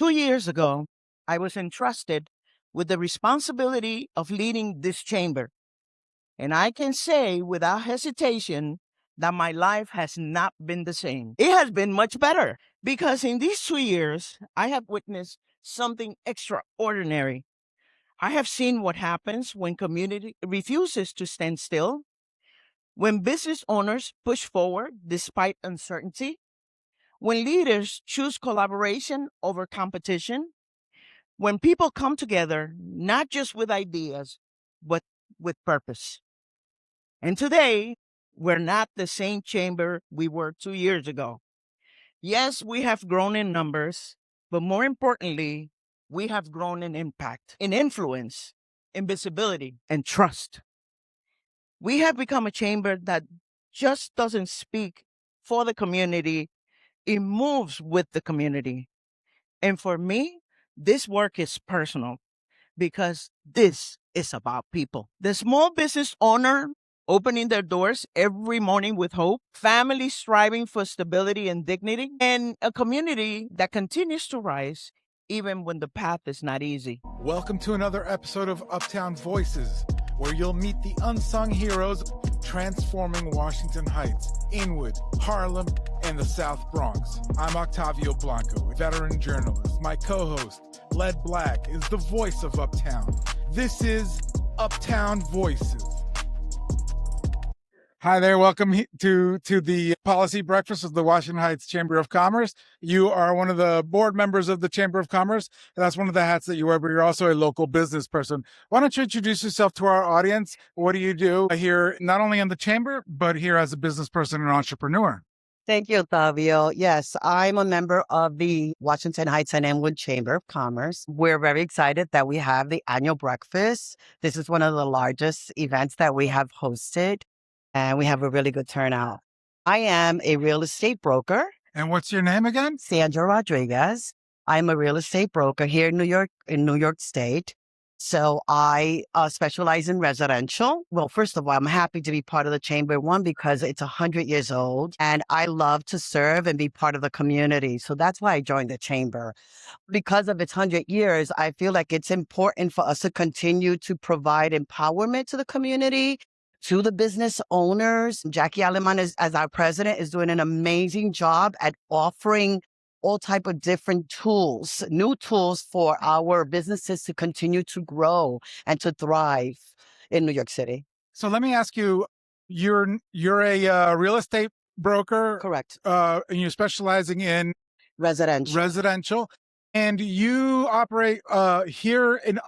2 years ago, I was entrusted with the responsibility of leading this chamber. And I can say without hesitation that my life has not been the same. It has been much better because in these 2 years, I have witnessed something extraordinary. I have seen what happens when community refuses to stand still, when business owners push forward despite uncertainty, when leaders choose collaboration over competition, when people come together not just with ideas, but with purpose. And today, we're not the same chamber we were 2 years ago. Yes, we have grown in numbers, but more importantly, we have grown in impact, in influence, in visibility, and trust. We have become a chamber that just doesn't speak for the community, it moves with the community. And for me, this work is personal because this is about people. The small business owner opening their doors every morning with hope, families striving for stability and dignity, and a community that continues to rise even when the path is not easy. Welcome to another episode of Uptown Voices, where you'll meet the unsung heroes transforming Washington Heights, Inwood, Harlem, and the South Bronx. I'm Octavio Blanco, a veteran journalist. My co-host, Led Black, is the voice of Uptown. This is Uptown Voices. Hi there, welcome to the policy breakfast of the Washington Heights Chamber of Commerce. You are one of the board members of the Chamber of Commerce. That's one of the hats that you wear, but you're also a local business person. Why don't you introduce yourself to our audience? What do you do here, not only in the Chamber, but here as a business person and entrepreneur? Thank you, Octavio. Yes, I'm a member of the Washington Heights and Inwood Chamber of Commerce. We're very excited that we have the annual breakfast. This is one of the largest events that we have hosted, and we have a really good turnout. I am a real estate broker. And what's your name again? Sandra Rodriguez. I'm a real estate broker here in New York State. So I specialize in residential. Well, first of all, I'm happy to be part of the Chamber, one, because it's 100 years old and I love to serve and be part of the community. So that's why I joined the Chamber. Because of its 100 years, I feel like it's important for us to continue to provide empowerment to the community, to the business owners. Jackie Alemán, as our president, is doing an amazing job at offering all type of different tools, new tools for our businesses to continue to grow and to thrive in New York City. So let me ask you, you're a real estate broker? Correct. And you're specializing in Residential. And you operate here in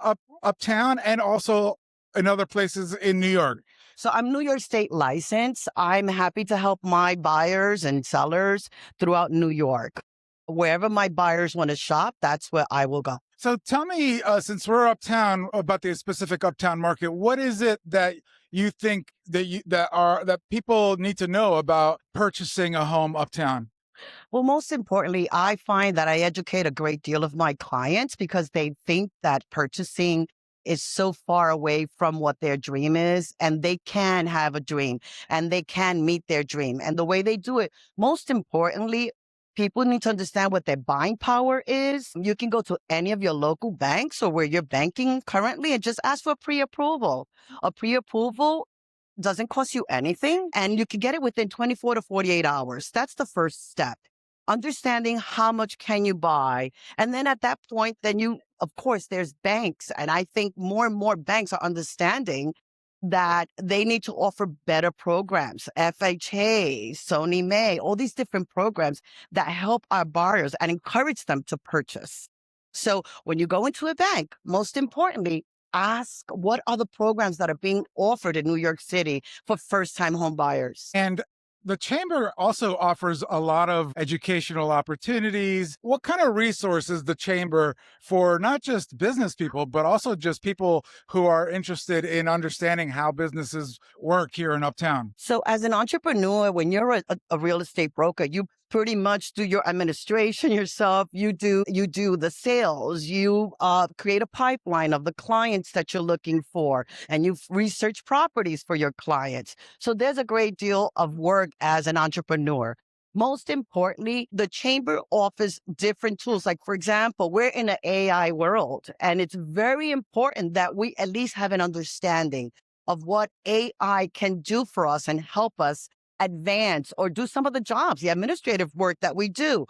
Uptown and also in other places in New York. So I'm New York State licensed. I'm happy to help my buyers and sellers throughout New York. Wherever my buyers want to shop, that's where I will go. So tell me, since we're uptown, about the specific uptown market. What is it that you think that people need to know about purchasing a home uptown? Well, most importantly, I find that I educate a great deal of my clients because they think that purchasing is so far away from what their dream is, and they can have a dream and they can meet their dream. And the way they do it, most importantly, people need to understand what their buying power is. You can go to any of your local banks or where you're banking currently and just ask for pre-approval. A pre-approval doesn't cost you anything, and you can get it within 24 to 48 hours. That's the first step. Understanding how much can you buy. And then at that point, of course, there's banks. And I think more and more banks are understanding that they need to offer better programs, FHA, Sony May, all these different programs that help our buyers and encourage them to purchase. So when you go into a bank, most importantly, ask what are the programs that are being offered in New York City for first-time home buyers. And the Chamber also offers a lot of educational opportunities. What kind of resources the Chamber for not just business people, but also just people who are interested in understanding how businesses work here in Uptown? So as an entrepreneur, when you're a real estate broker, you pretty much do your administration yourself. You do the sales. You create a pipeline of the clients that you're looking for, and you research properties for your clients. So there's a great deal of work as an entrepreneur. Most importantly, the chamber offers different tools. Like, for example, we're in an AI world, and it's very important that we at least have an understanding of what AI can do for us and help us advance or do some of the jobs, the administrative work that we do,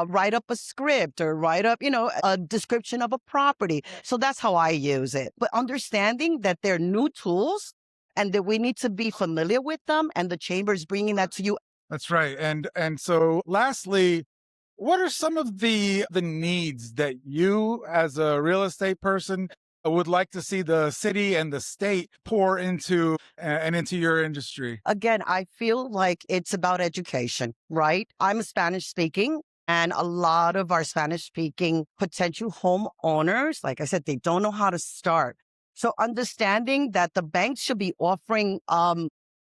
write up a script or write up, a description of a property. So that's how I use it. But understanding that they're new tools and that we need to be familiar with them, and the chamber is bringing that to you. That's right. And so lastly, what are some of the needs that you as a real estate person would like to see the city and the state pour into and into your industry? Again, I feel like it's about education, right? I'm Spanish speaking, and a lot of our Spanish speaking potential homeowners, like I said, they don't know how to start. So understanding that the banks should be offering,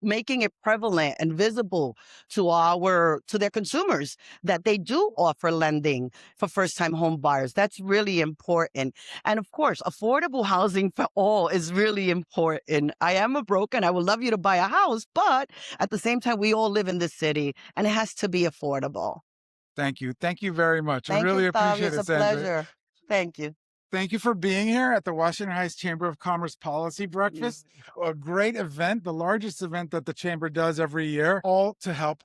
making it prevalent and visible to their consumers that they do offer lending for first-time home buyers. That's really important. And of course, affordable housing for all is really important. I am a broker and I would love you to buy a house, but at the same time, we all live in this city and it has to be affordable. Thank you. Thank you very much. I Thank really you, Tavi. appreciate It's it, a Sandra. pleasure. Thank you. Thank you for being here at the Washington Heights Chamber of Commerce Policy Breakfast. A great event, the largest event that the Chamber does every year, all to help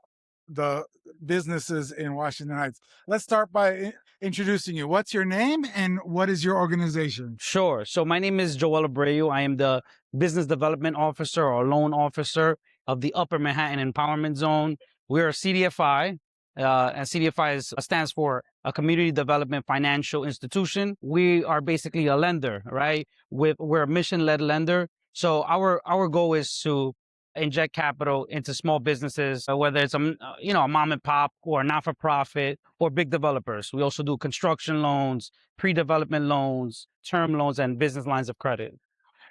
the businesses in Washington Heights. Let's start by introducing you. What's your name and what is your organization? Sure. So my name is Joel Abreu. I am the Business Development Officer or Loan Officer of the Upper Manhattan Empowerment Zone. We're a CDFI, and CDFI stands for a Community Development Financial Institution. We are basically a lender, right? We're a mission-led lender. So our goal is to inject capital into small businesses, whether it's a mom and pop or a not-for-profit or big developers. We also do construction loans, pre-development loans, term loans, and business lines of credit.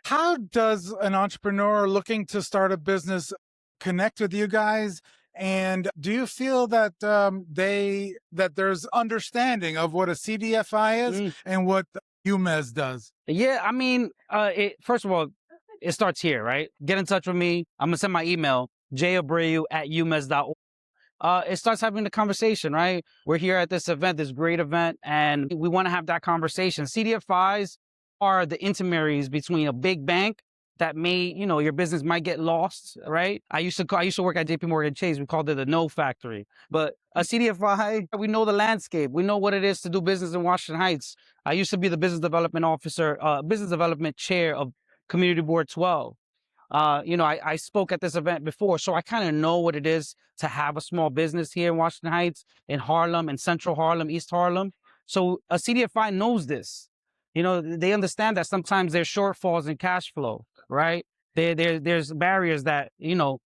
How does an entrepreneur looking to start a business connect with you guys? And do you feel that that there's understanding of what a CDFI is and what UMES does? Yeah, I mean, first of all, it starts here, right? Get in touch with me. I'm gonna send my email, jabreu@umes.org. It starts having the conversation, right? We're here at this event, this great event, and we want to have that conversation. CDFIs are the intermediaries between a big bank that may, your business might get lost, right? I used to work at JP Morgan Chase. We called it the no factory. But a CDFI, we know the landscape. We know what it is to do business in Washington Heights. I used to be the business development officer, business development chair of Community Board 12. I spoke at this event before, so I kind of know what it is to have a small business here in Washington Heights, in Harlem, in Central Harlem, East Harlem. So a CDFI knows this. They understand that sometimes there's shortfalls in cash flow, right? There's barriers that,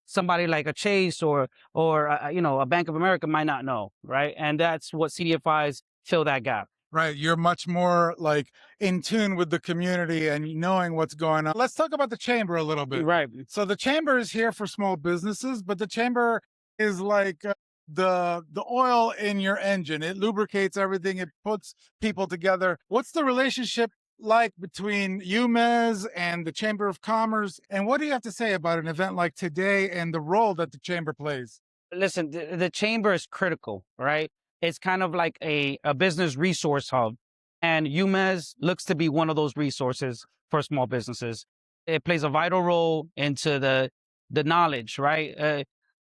somebody like a Chase or a Bank of America might not know, right? And that's what CDFIs fill that gap. Right. You're much more like in tune with the community and knowing what's going on. Let's talk about the chamber a little bit. Right. So the chamber is here for small businesses, but the chamber is like the oil in your engine. It lubricates everything. It puts people together. What's the relationship like between UMES and the Chamber of Commerce? And what do you have to say about an event like today and the role that the chamber plays? Listen, the chamber is critical, right? It's kind of like a business resource hub. And UMES looks to be one of those resources for small businesses. It plays a vital role into the knowledge, right?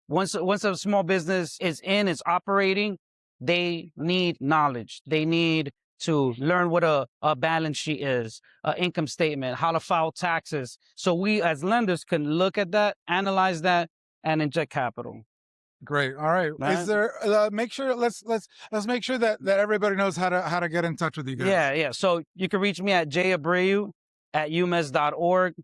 Once a small business is operating, they need knowledge. They need to learn what a balance sheet is, an income statement, how to file taxes. So we as lenders can look at that, analyze that, and inject capital. Great. All right. Is there make sure let's make sure that everybody knows how to get in touch with you guys. Yeah. So you can reach me at jabreu@umes.org.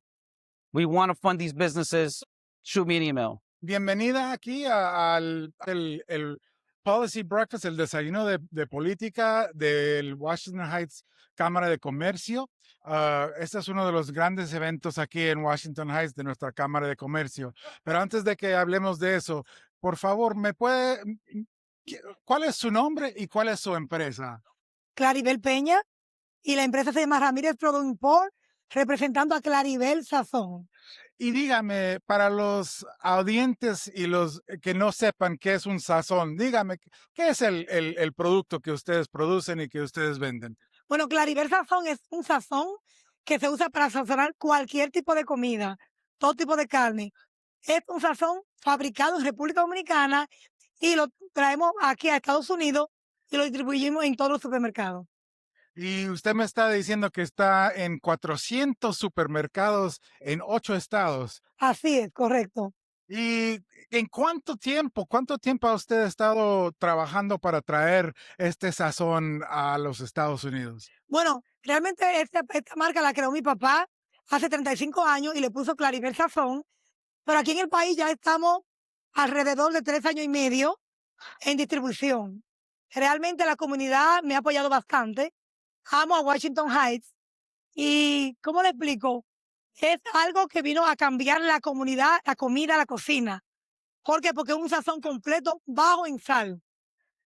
We want to fund these businesses. Shoot me an email. Bienvenida aquí al el Policy Breakfast, el desayuno de política del Washington Heights Cámara de Comercio. Este es uno de los grandes eventos aquí en Washington Heights de nuestra Cámara de Comercio. Pero antes de que hablemos de eso, por favor, ¿cuál es su nombre y cuál es su empresa? Claribel Peña, y la empresa se llama Ramírez Product Import, representando a Claribel Sazón. Y dígame, para los audientes y los que no sepan qué es un sazón, dígame, ¿qué es el producto que ustedes producen y que ustedes venden? Bueno, Claribel Sazón es un sazón que se usa para sazonar cualquier tipo de comida, todo tipo de carne. Es un sazón fabricado en República Dominicana y lo traemos aquí a Estados Unidos y lo distribuimos en todos los supermercados. Y usted me está diciendo que está en 400 supermercados en 8 estados. Así es, correcto. ¿Y en cuánto tiempo ha usted estado trabajando para traer este sazón a los Estados Unidos? Bueno, realmente esta marca la creó mi papá hace 35 años y le puso Claribel Sazón, pero aquí en el país ya estamos alrededor de 3 años y medio en distribución. Realmente la comunidad me ha apoyado bastante. Amo a Washington Heights y, ¿cómo le explico? Es algo que vino a cambiar la comunidad, la comida, la cocina. ¿Por qué? Porque es un sazón completo bajo en sal.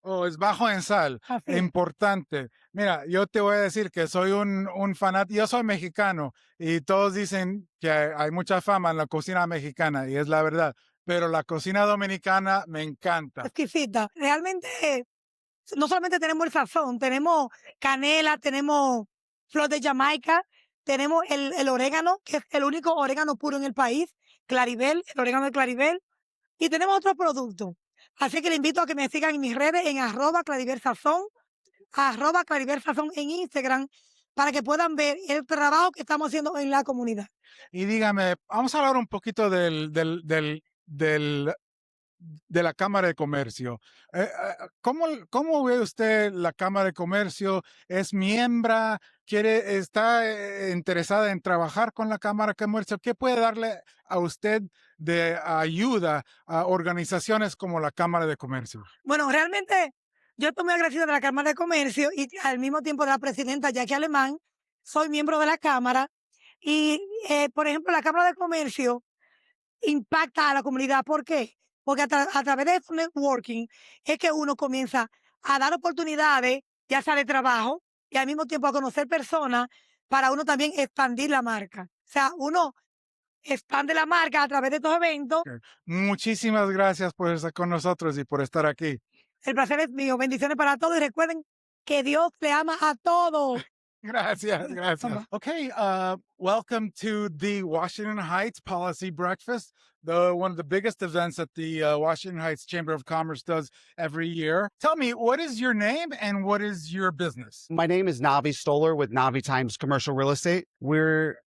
Oh, es bajo en sal. Así es. Importante. Mira, yo te voy a decir que soy un fanático. Yo soy mexicano y todos dicen que hay mucha fama en la cocina mexicana y es la verdad. Pero la cocina dominicana me encanta. Exquisita. Realmente, no solamente tenemos el sazón, tenemos canela, tenemos flor de Jamaica, tenemos el orégano, que es el único orégano puro en el país, Claribel, el orégano de Claribel, y tenemos otros productos. Así que le invito a que me sigan en mis redes en @claribelsazón, @claribelsazón en Instagram, para que puedan ver el trabajo que estamos haciendo en la comunidad. Y dígame, vamos a hablar un poquito de la Cámara de Comercio. ¿Cómo ve usted la Cámara de Comercio? ¿Es miembro? ¿Está interesada en trabajar con la Cámara de Comercio? ¿Qué puede darle a usted de ayuda a organizaciones como la Cámara de Comercio? Bueno, realmente yo estoy muy agradecida de la Cámara de Comercio y al mismo tiempo de la presidenta Jackie Alemán. Soy miembro de la Cámara y, por ejemplo, la Cámara de Comercio impacta a la comunidad. ¿Por qué? Porque a través de este networking es que uno comienza a dar oportunidades, ya sea de trabajo, y al mismo tiempo a conocer personas para uno también expandir la marca. O sea, uno expande la marca a través de estos eventos. Muchísimas gracias por estar con nosotros y por estar aquí. El placer es mío. Bendiciones para todos y recuerden que Dios le ama a todos. Gracias, gracias. Okay, welcome to the Washington Heights Policy Breakfast, one of the biggest events that the Washington Heights Chamber of Commerce does every year. Tell me, what is your name and what is your business? My name is Navi Stoller with Navi Times Commercial Real Estate. We're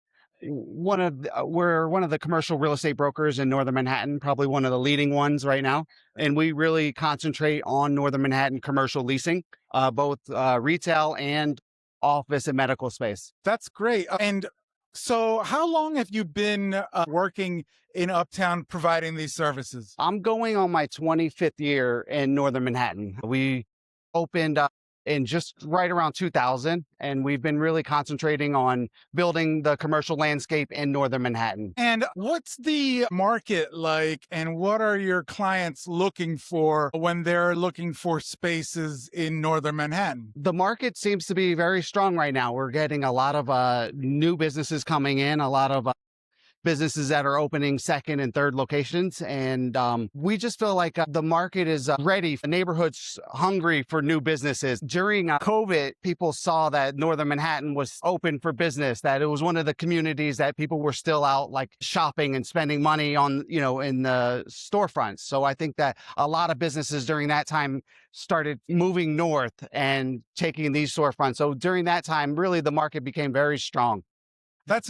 one of the commercial real estate brokers in Northern Manhattan, probably one of the leading ones right now. And we really concentrate on Northern Manhattan commercial leasing, both retail and office and medical space. That's great. And so how long have you been working in Uptown providing these services? I'm going on my 25th year in Northern Manhattan. We opened up in just right around 2000, and we've been really concentrating on building the commercial landscape in Northern Manhattan. And what's the market like, and what are your clients looking for when they're looking for spaces in Northern Manhattan? The market seems to be very strong right now. We're getting a lot of new businesses coming in, a lot of businesses that are opening second and third locations. And we just feel like the market is ready. The neighborhood's hungry for new businesses. During COVID, people saw that Northern Manhattan was open for business, that it was one of the communities that people were still out like shopping and spending money on, in the storefronts. So I think that a lot of businesses during that time started moving north and taking these storefronts. So during that time, really the market became very strong. That's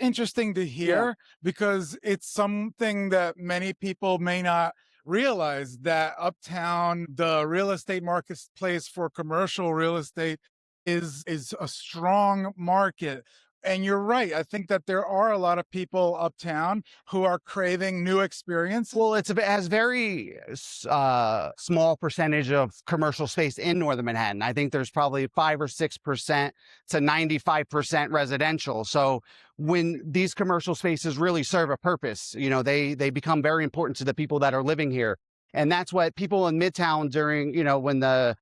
interesting to hear, because it's something that many people may not realize, that Uptown, the real estate marketplace for commercial real estate, is a strong market. And you're right. I think that there are a lot of people uptown who are craving new experience. Well, it has very small percentage of commercial space in Northern Manhattan. I think there's probably 5 or 6% to 95% residential. So when these commercial spaces really serve a purpose, they become very important to the people that are living here. And that's what people in Midtown during, when the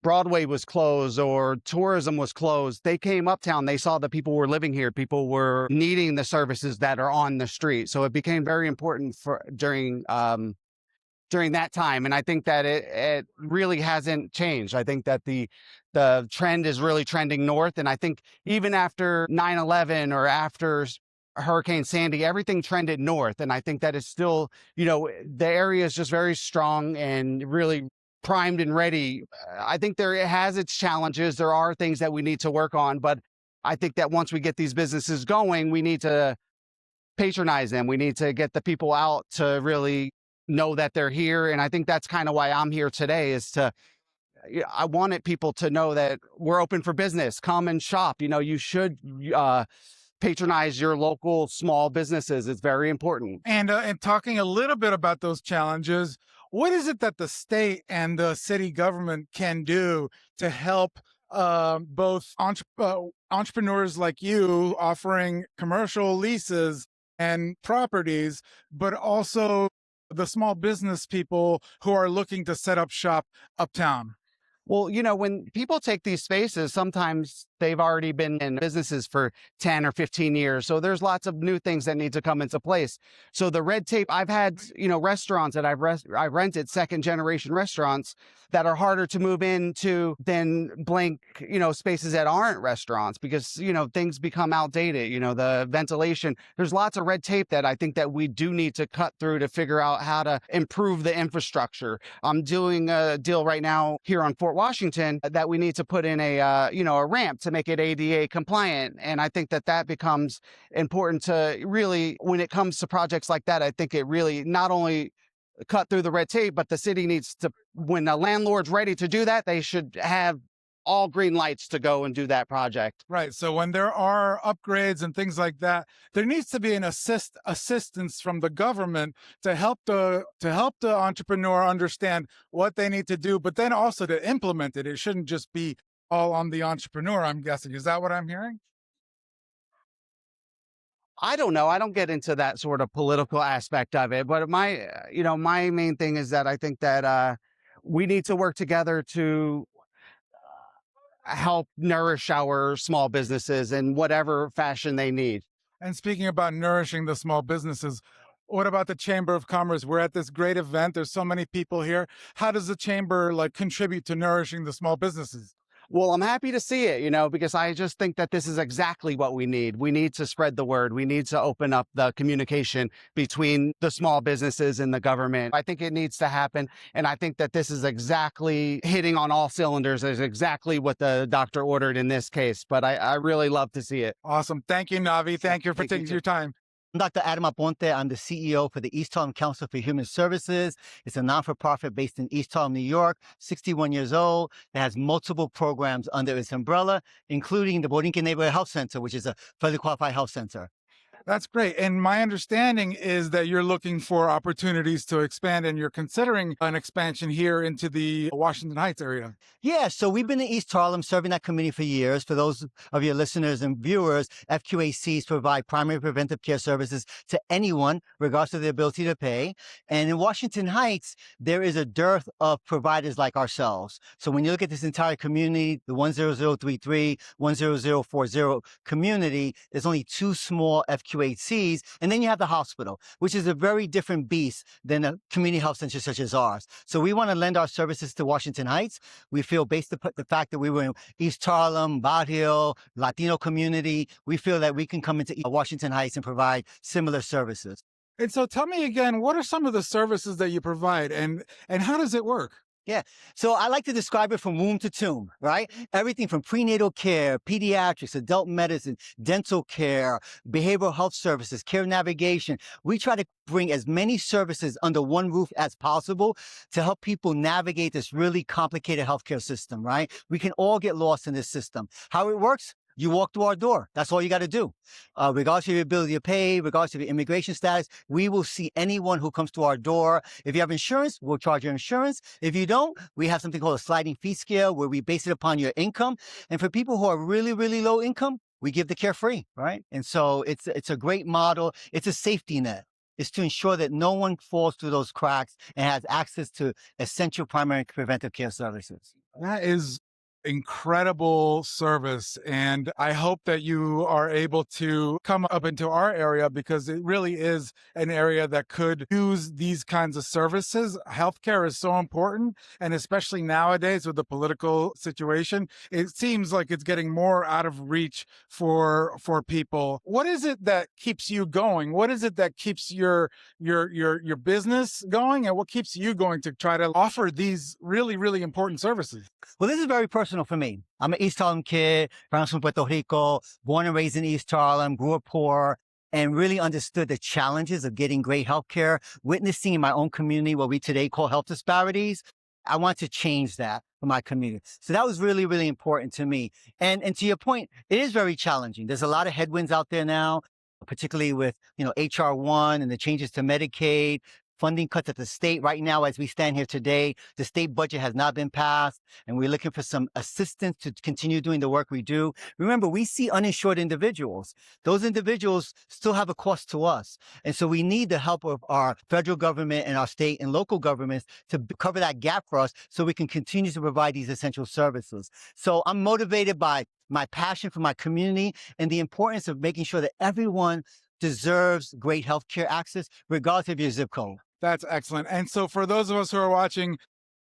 Broadway was closed or tourism was closed, they came uptown. They saw that people were living here. People were needing the services that are on the street. So it became very important for during that time. And I think that it really hasn't changed. I think that the trend is really trending north. And I think even after 9/11 or after Hurricane Sandy, everything trended north. And I think that is still, the area is just very strong and really primed and ready. I think it has its challenges. There are things that we need to work on, but I think that once we get these businesses going, we need to patronize them. We need to get the people out to really know that they're here. And I think that's kind of why I'm here today, is I wanted people to know that we're open for business. Come and shop. You should patronize your local small businesses. It's very important. And talking a little bit about those challenges, what is it that the state and the city government can do to help both entrepreneurs like you offering commercial leases and properties, but also the small business people who are looking to set up shop uptown? Well, when people take these spaces, sometimes they've already been in businesses for 10 or 15 years. So there's lots of new things that need to come into place. So the red tape, I've had, restaurants that I've rented, second generation restaurants that are harder to move into than blank, spaces that aren't restaurants because, things become outdated, the ventilation. There's lots of red tape that I think that we do need to cut through to figure out how to improve the infrastructure. I'm doing a deal right now here on Fort Washington that we need to put in a ramp to make it ADA compliant. And I think that becomes important to really, when it comes to projects like that, I think it really not only cut through the red tape, but the city needs to, when a landlord's ready to do that, they should have all green lights to go and do that project. Right. So when there are upgrades and things like that, there needs to be an assistance from the government to help the entrepreneur understand what they need to do, but then also to implement it. It shouldn't just be all on the entrepreneur, I'm guessing. Is that what I'm hearing? I don't know. I don't get into that sort of political aspect of it, but my main thing is that I think that we need to work together to help nourish our small businesses in whatever fashion they need. And speaking about nourishing the small businesses, what about the Chamber of Commerce? We're at this great event. There's so many people here. How does the Chamber contribute to nourishing the small businesses? Well, I'm happy to see it, because I just think that this is exactly what we need. We need to spread the word. We need to open up the communication between the small businesses and the government. I think it needs to happen. And I think that this is exactly hitting on all cylinders, is exactly what the doctor ordered in this case. But I really love to see it. Awesome. Thank you, Navi. Thank you for taking your time. I'm Dr. Adam Aponte. I'm the CEO for the East Harlem Council for Human Services. It's a non-for-profit based in East Harlem, New York, 61 years old. It has multiple programs under its umbrella, including the Borinquen Neighborhood Health Center, which is a federally qualified health center. That's great. And my understanding is that you're looking for opportunities to expand, and you're considering an expansion here into the Washington Heights area. Yeah, so we've been in East Harlem serving that community for years. For those of your listeners and viewers, FQACs provide primary preventive care services to anyone, regardless of their ability to pay. And in Washington Heights, there is a dearth of providers like ourselves. So when you look at this entire community, the 10033, 10040 community, there's only two small FQACs, and then you have the hospital, which is a very different beast than a community health center such as ours. So we want to lend our services to Washington Heights. We feel based upon the fact that we were in East Harlem, Barrio, Latino community, we feel that we can come into Washington Heights and provide similar services. And so tell me again, what are some of the services that you provide, and how does it work? Yeah. So I like to describe it from womb to tomb, right? Everything from prenatal care, pediatrics, adult medicine, dental care, behavioral health services, care navigation. We try to bring as many services under one roof as possible to help people navigate this really complicated healthcare system, right? We can all get lost in this system. How it works? You walk through our door. That's all you got to do. Regardless of your ability to pay, regardless of your immigration status, we will see anyone who comes to our door. If you have insurance, we'll charge your insurance. If you don't, we have something called a sliding fee scale where we base it upon your income. And for people who are really, really low income, we give the care free, right? And so it's a great model. It's a safety net. is to ensure that no one falls through those cracks and has access to essential primary preventive care services. That is incredible service. And I hope that you are able to come up into our area because it really is an area that could use these kinds of services. Healthcare is so important. And especially nowadays with the political situation, it seems like it's getting more out of reach for people. What is it that keeps you going? What is it that keeps your business going? And what keeps you going to try to offer these really, really important services? Well, this is very personal for me. I'm an East Harlem kid, from Puerto Rico, born and raised in East Harlem, grew up poor, and really understood the challenges of getting great healthcare, witnessing in my own community what we today call health disparities. I want to change that for my community. So that was really, really important to me. And to your point, it is very challenging. There's a lot of headwinds out there now, particularly with, HR 1 and the changes to Medicaid, funding cuts at the state. Right now, as we stand here today, the state budget has not been passed, and we're looking for some assistance to continue doing the work we do. Remember, we see uninsured individuals. Those individuals still have a cost to us. And so we need the help of our federal government and our state and local governments to cover that gap for us so we can continue to provide these essential services. So I'm motivated by my passion for my community and the importance of making sure that everyone deserves great healthcare access, regardless of your zip code. That's excellent. And so for those of us who are watching,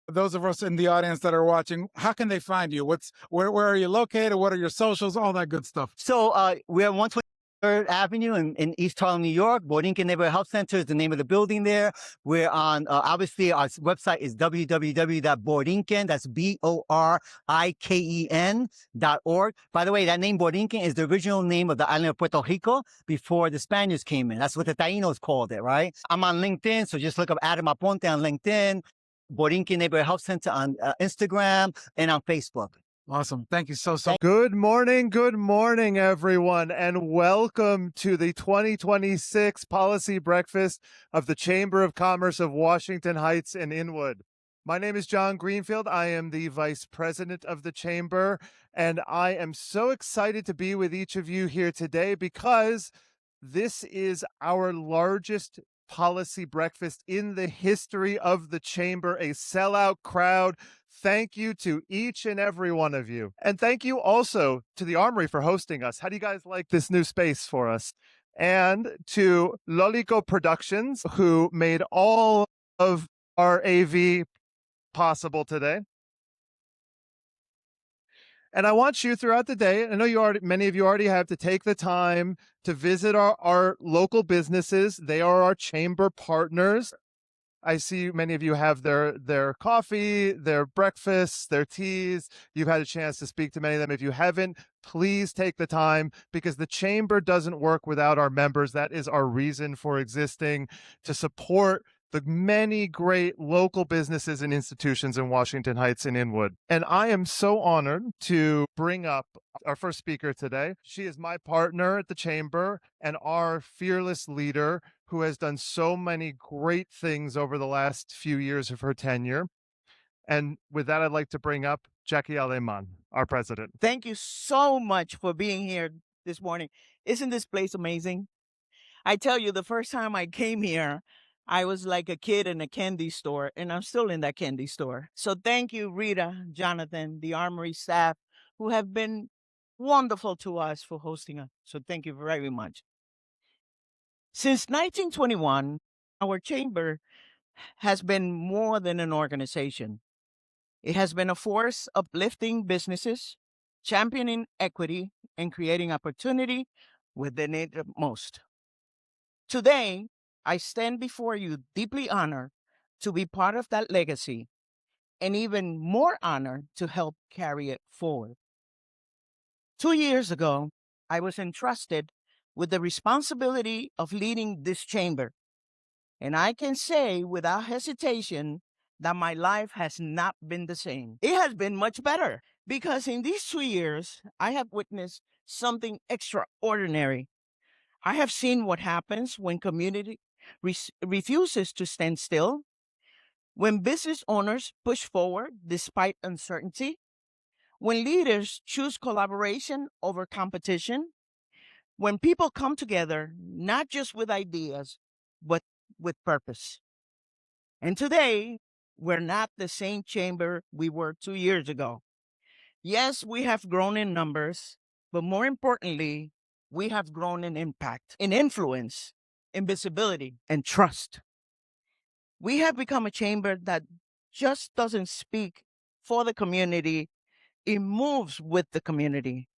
those of us in the audience that are watching, how can they find you? Where are you located? What are your socials? All that good stuff. So we're on 123rd Avenue in East Harlem, New York. Borinquen Neighborhood Health Center is the name of the building there. We're on, obviously, our website is www.borinquen, that's BORIKEN.org. By the way, that name Borinquen is the original name of the island of Puerto Rico before the Spaniards came in. That's what the Taínos called it, right? I'm on LinkedIn, so just look up Adam Aponte on LinkedIn, Borinquen Neighborhood Health Center on Instagram, and on Facebook. Awesome. Thank you so much. Good morning, everyone, and welcome to the 2026 Policy Breakfast of the Chamber of Commerce of Washington Heights in Inwood. My name is John Greenfield. I am the Vice President of the Chamber, and I am so excited to be with each of you here today because this is our largest policy breakfast in the history of the Chamber, a sellout crowd. Thank you to each and every one of you. And thank you also to the Armory for hosting us. How do you guys like this new space for us? And to Lolico Productions, who made all of our AV possible today. And I want you throughout the day, I know many of you already have, to take the time to visit our local businesses. They are our chamber partners. I see many of you have their coffee, their breakfasts, their teas. You've had a chance to speak to many of them. If you haven't, please take the time, because the chamber doesn't work without our members. That is our reason for existing, to support the many great local businesses and institutions in Washington Heights and Inwood. And I am so honored to bring up our first speaker today. She is my partner at the Chamber and our fearless leader who has done so many great things over the last few years of her tenure. And with that, I'd like to bring up Jackie Alemán, our president. Thank you so much for being here this morning. Isn't this place amazing? I tell you, the first time I came here, I was like a kid in a candy store, and I'm still in that candy store. So thank you, Rita, Jonathan, the Armory staff, who have been wonderful to us for hosting us. So thank you very much. Since 1921, our chamber has been more than an organization. It has been a force uplifting businesses, championing equity, and creating opportunity where they need it most. Today, I stand before you deeply honored to be part of that legacy, and even more honored to help carry it forward. 2 years ago, I was entrusted with the responsibility of leading this chamber, and I can say without hesitation that my life has not been the same. It has been much better, because in these 2 years, I have witnessed something extraordinary. I have seen what happens when community refuses to stand still, when business owners push forward despite uncertainty, when leaders choose collaboration over competition, when people come together not just with ideas, but with purpose. And today, we're not the same chamber we were 2 years ago. Yes, we have grown in numbers, but more importantly, we have grown in impact, in influence, in visibility, and trust. We have become a chamber that just doesn't speak for the community, it moves with the community.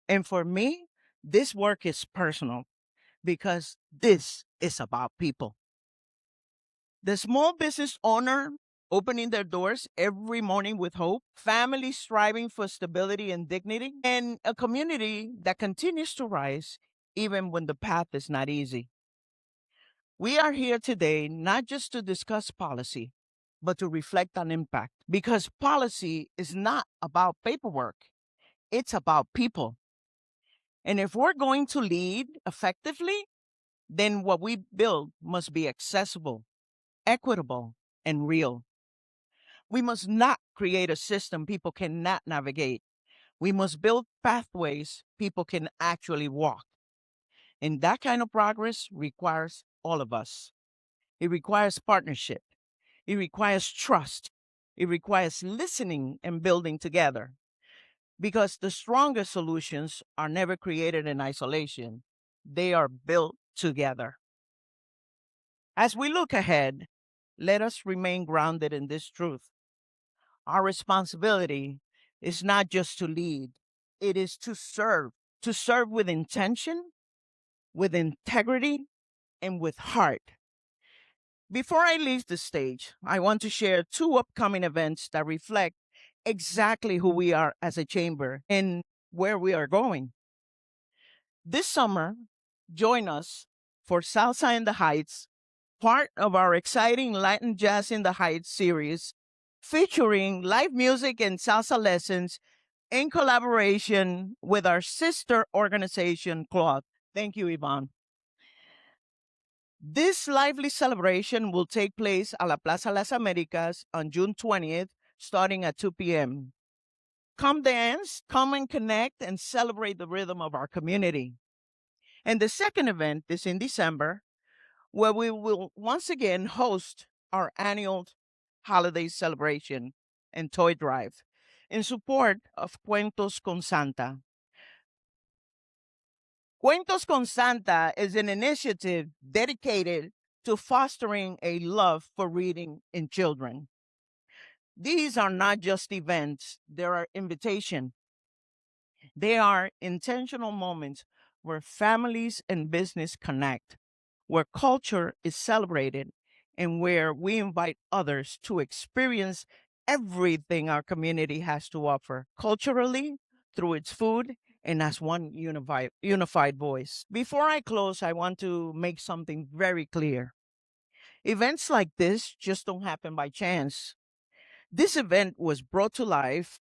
And for me, this work is personal because this is about people. The small business owner opening their doors every morning with hope, families striving for stability and dignity, and a community that continues to rise even when the path is not easy. We are here today not just to discuss policy, but to reflect on impact because policy is not about paperwork, it's about people. And if we're going to lead effectively, then what we build must be accessible, equitable, and real. We must not create a system people cannot navigate. We must build pathways people can actually walk. And that kind of progress requires all of us. It requires partnership. It requires trust. It requires listening and building together. Because the strongest solutions are never created in isolation, they are built together. As we look ahead, let us remain grounded in this truth. Our responsibility is not just to lead, it is to serve with intention, with integrity, and with heart. Before I leave the stage, I want to share two upcoming events that reflect exactly who we are as a chamber and where we are going. This summer, join us for Salsa in the Heights, part of our exciting Latin Jazz in the Heights series, featuring live music and salsa lessons in collaboration with our sister organization, Cloth. Thank you, Yvonne. This lively celebration will take place at La Plaza Las Americas on June 20th, starting at 2 p.m. Come dance, come and connect, and celebrate the rhythm of our community. And the second event is in December, where we will once again host our annual holiday celebration and toy drive in support of Cuentos con Santa. Cuentos con Santa is an initiative dedicated to fostering a love for reading in children. These are not just events, they are invitations. They are intentional moments where families and business connect, where culture is celebrated, and where we invite others to experience everything our community has to offer culturally, through its food, and as one unified voice. Before I close, I want to make something very clear. Events like this just don't happen by chance. This event was brought to life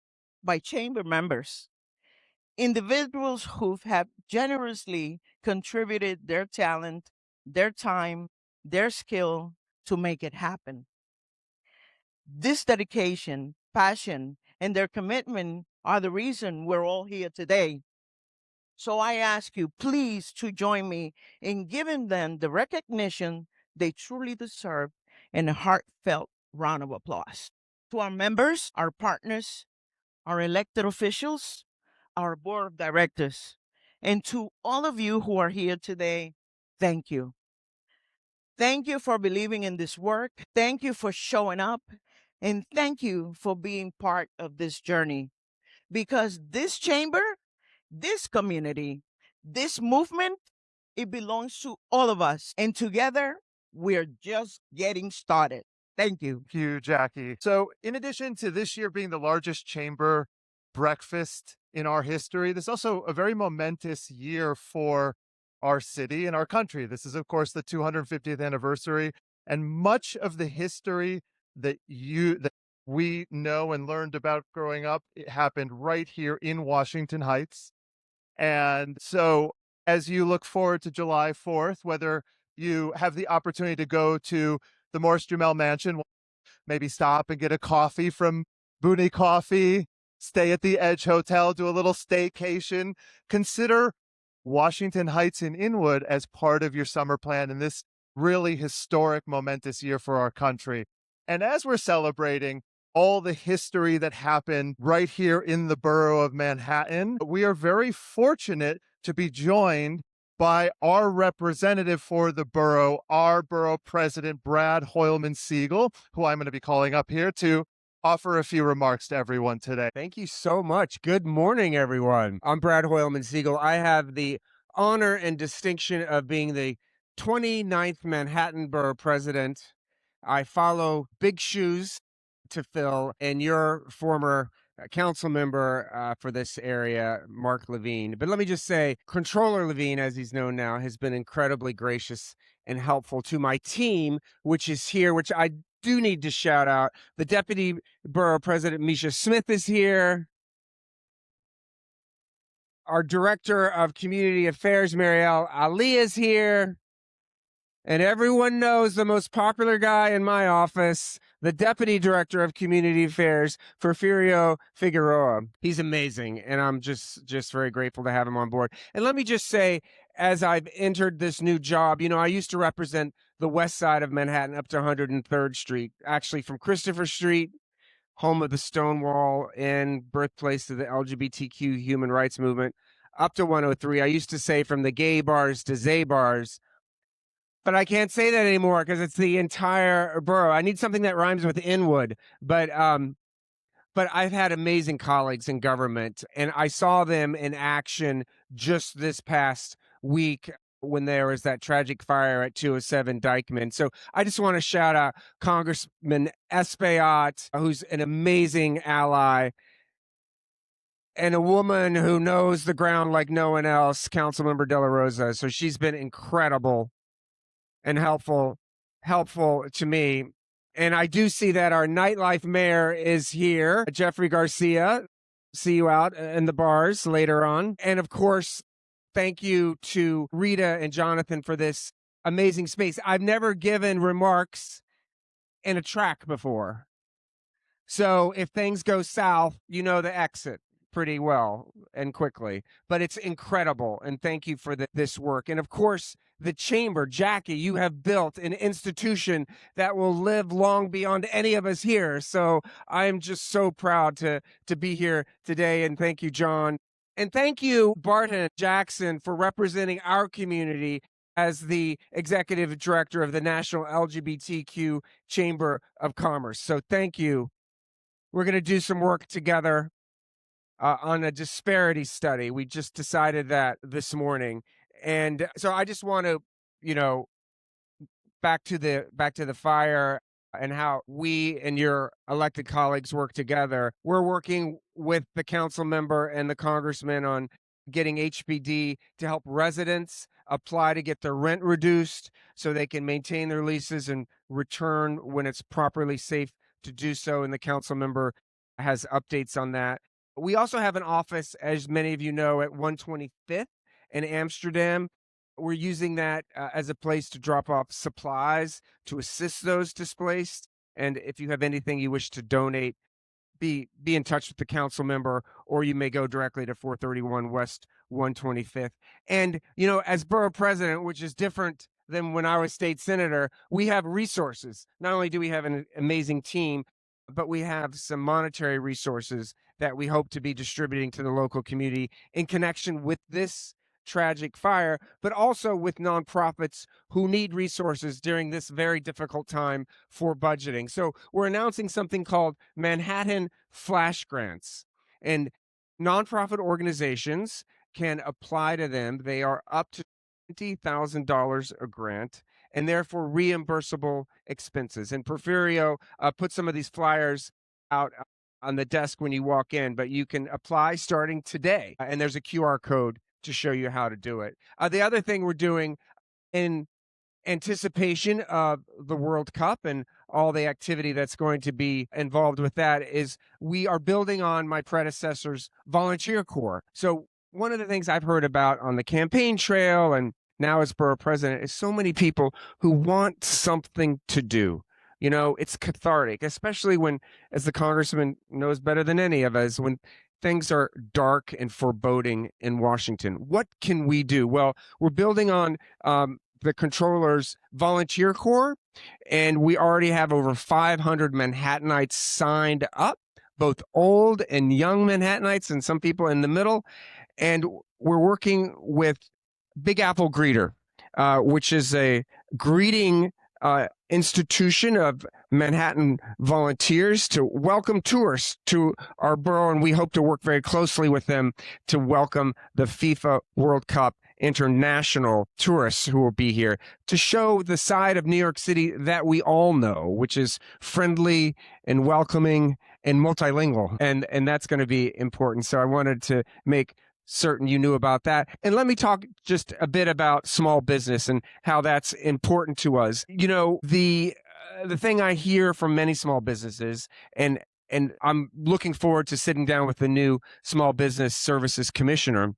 by chamber members, individuals who have generously contributed their talent, their time, their skill to make it happen. This dedication, passion, and their commitment are the reason we're all here today. So I ask you, please, to join me in giving them the recognition they truly deserve and a heartfelt round of applause. To our members, our partners, our elected officials, our board of directors, and to all of you who are here today, thank you. Thank you for believing in this work. Thank you for showing up. And thank you for being part of this journey. Because this chamber, this community, this movement, it belongs to all of us. And together, we're just getting started. Thank you. Thank you, Jackie. So, in addition to this year being the largest chamber breakfast in our history, this is also a very momentous year for our city and our country. This is, of course, the 250th anniversary, and much of the history that we know and learned about growing up, it happened right here in Washington Heights. And so, as you look forward to July 4th, whether you have the opportunity to go to the Morris Jumel Mansion, maybe stop and get a coffee from Booney Coffee, stay at the Edge Hotel, do a little staycation, consider Washington Heights in Inwood as part of your summer plan. And this really historic, momentous year for our country. And as we're celebrating all the history that happened right here in the borough of Manhattan, we are very fortunate to be joined by our representative for the borough, our borough president, Brad Hoylman Siegel, who I'm going to be calling up here to offer a few remarks to everyone today. Thank you so much. Good morning, everyone. I'm Brad Hoylman Siegel. I have the honor and distinction of being the 29th Manhattan Borough President. I follow big shoes to fill, and your former council member for this area, Mark Levine. But let me just say, Controller Levine, as he's known now, has been incredibly gracious and helpful to my team, which is here, which I do need to shout out. The Deputy Borough President, Misha Smith, is here. Our Director of Community Affairs, Marielle Ali, is here. And everyone knows the most popular guy in my office, the Deputy Director of Community Affairs, Porfirio Figueroa. He's amazing, and I'm just very grateful to have him on board. And let me just say, as I've entered this new job, you know, I used to represent the west side of Manhattan up to 103rd Street, actually from Christopher Street, home of the Stonewall and birthplace of the LGBTQ human rights movement, up to 103. I used to say from the gay bars to Zay bars, but I can't say that anymore because it's the entire borough. I need something that rhymes with Inwood, but I've had amazing colleagues in government, and I saw them in action just this past week when there was that tragic fire at 207 Dykeman. So I just want to shout out Congressman Espaillat, who's an amazing ally, and a woman who knows the ground like no one else, Councilmember De La Rosa. So she's been incredible and helpful to me. And I do see that our Nightlife mayor is here, Jeffrey Garcia. See you out in the bars later on. And of course, thank you to Rita and Jonathan for this amazing space. I've never given remarks in a track before. So if things go south, you know the exit pretty well and quickly. But it's incredible. And thank you for this work. And of course, the Chamber, Jackie, you have built an institution that will live long beyond any of us here. So I'm just so proud to be here today. And thank you, John. And thank you, Barton Jackson, for representing our community as the executive director of the National LGBTQ Chamber of Commerce. So thank you. We're going to do some work together on a disparity study. We just decided that this morning. And so I just want to, you know, back to the fire and how we and your elected colleagues work together. We're working with the council member and the congressman on getting HPD to help residents apply to get their rent reduced so they can maintain their leases and return when it's properly safe to do so. And the council member has updates on that. We also have an office, as many of you know, at 125th in Amsterdam. We're using that as a place to drop off supplies to assist those displaced. And if you have anything you wish to donate, be in touch with the council member, or you may go directly to 431 West 125th. And, you know, as borough president, which is different than when I was state senator, we have resources. Not only do we have an amazing team, but we have some monetary resources that we hope to be distributing to the local community in connection with this tragic fire, but also with nonprofits who need resources during this very difficult time for budgeting. So we're announcing something called Manhattan Flash Grants, and nonprofit organizations can apply to them. They are up to $20,000 a grant, and therefore reimbursable expenses. And Porfirio put some of these flyers out on the desk when you walk in, but you can apply starting today. And there's a QR code to show you how to do it. The other thing we're doing in anticipation of the World Cup and all the activity that's going to be involved with that is we are building on my predecessor's volunteer corps. So one of the things I've heard about on the campaign trail and now as borough president is so many people who want something to do. You know, it's cathartic, especially when, as the congressman knows better than any of us, when things are dark and foreboding in Washington. What can we do? Well, we're building on the controller's volunteer corps, and we already have over 500 Manhattanites signed up, both old and young Manhattanites and some people in the middle. And we're working with Big Apple Greeter, which is a greeting institution of Manhattan volunteers to welcome tourists to our borough, and we hope to work very closely with them to welcome the FIFA World Cup international tourists who will be here to show the side of New York City that we all know, which is friendly and welcoming and multilingual, and that's going to be important. So I wanted to make certain you knew about that. And let me talk just a bit about small business and how that's important to us. You know, the thing I hear from many small businesses, and I'm looking forward to sitting down with the new Small Business Services Commissioner,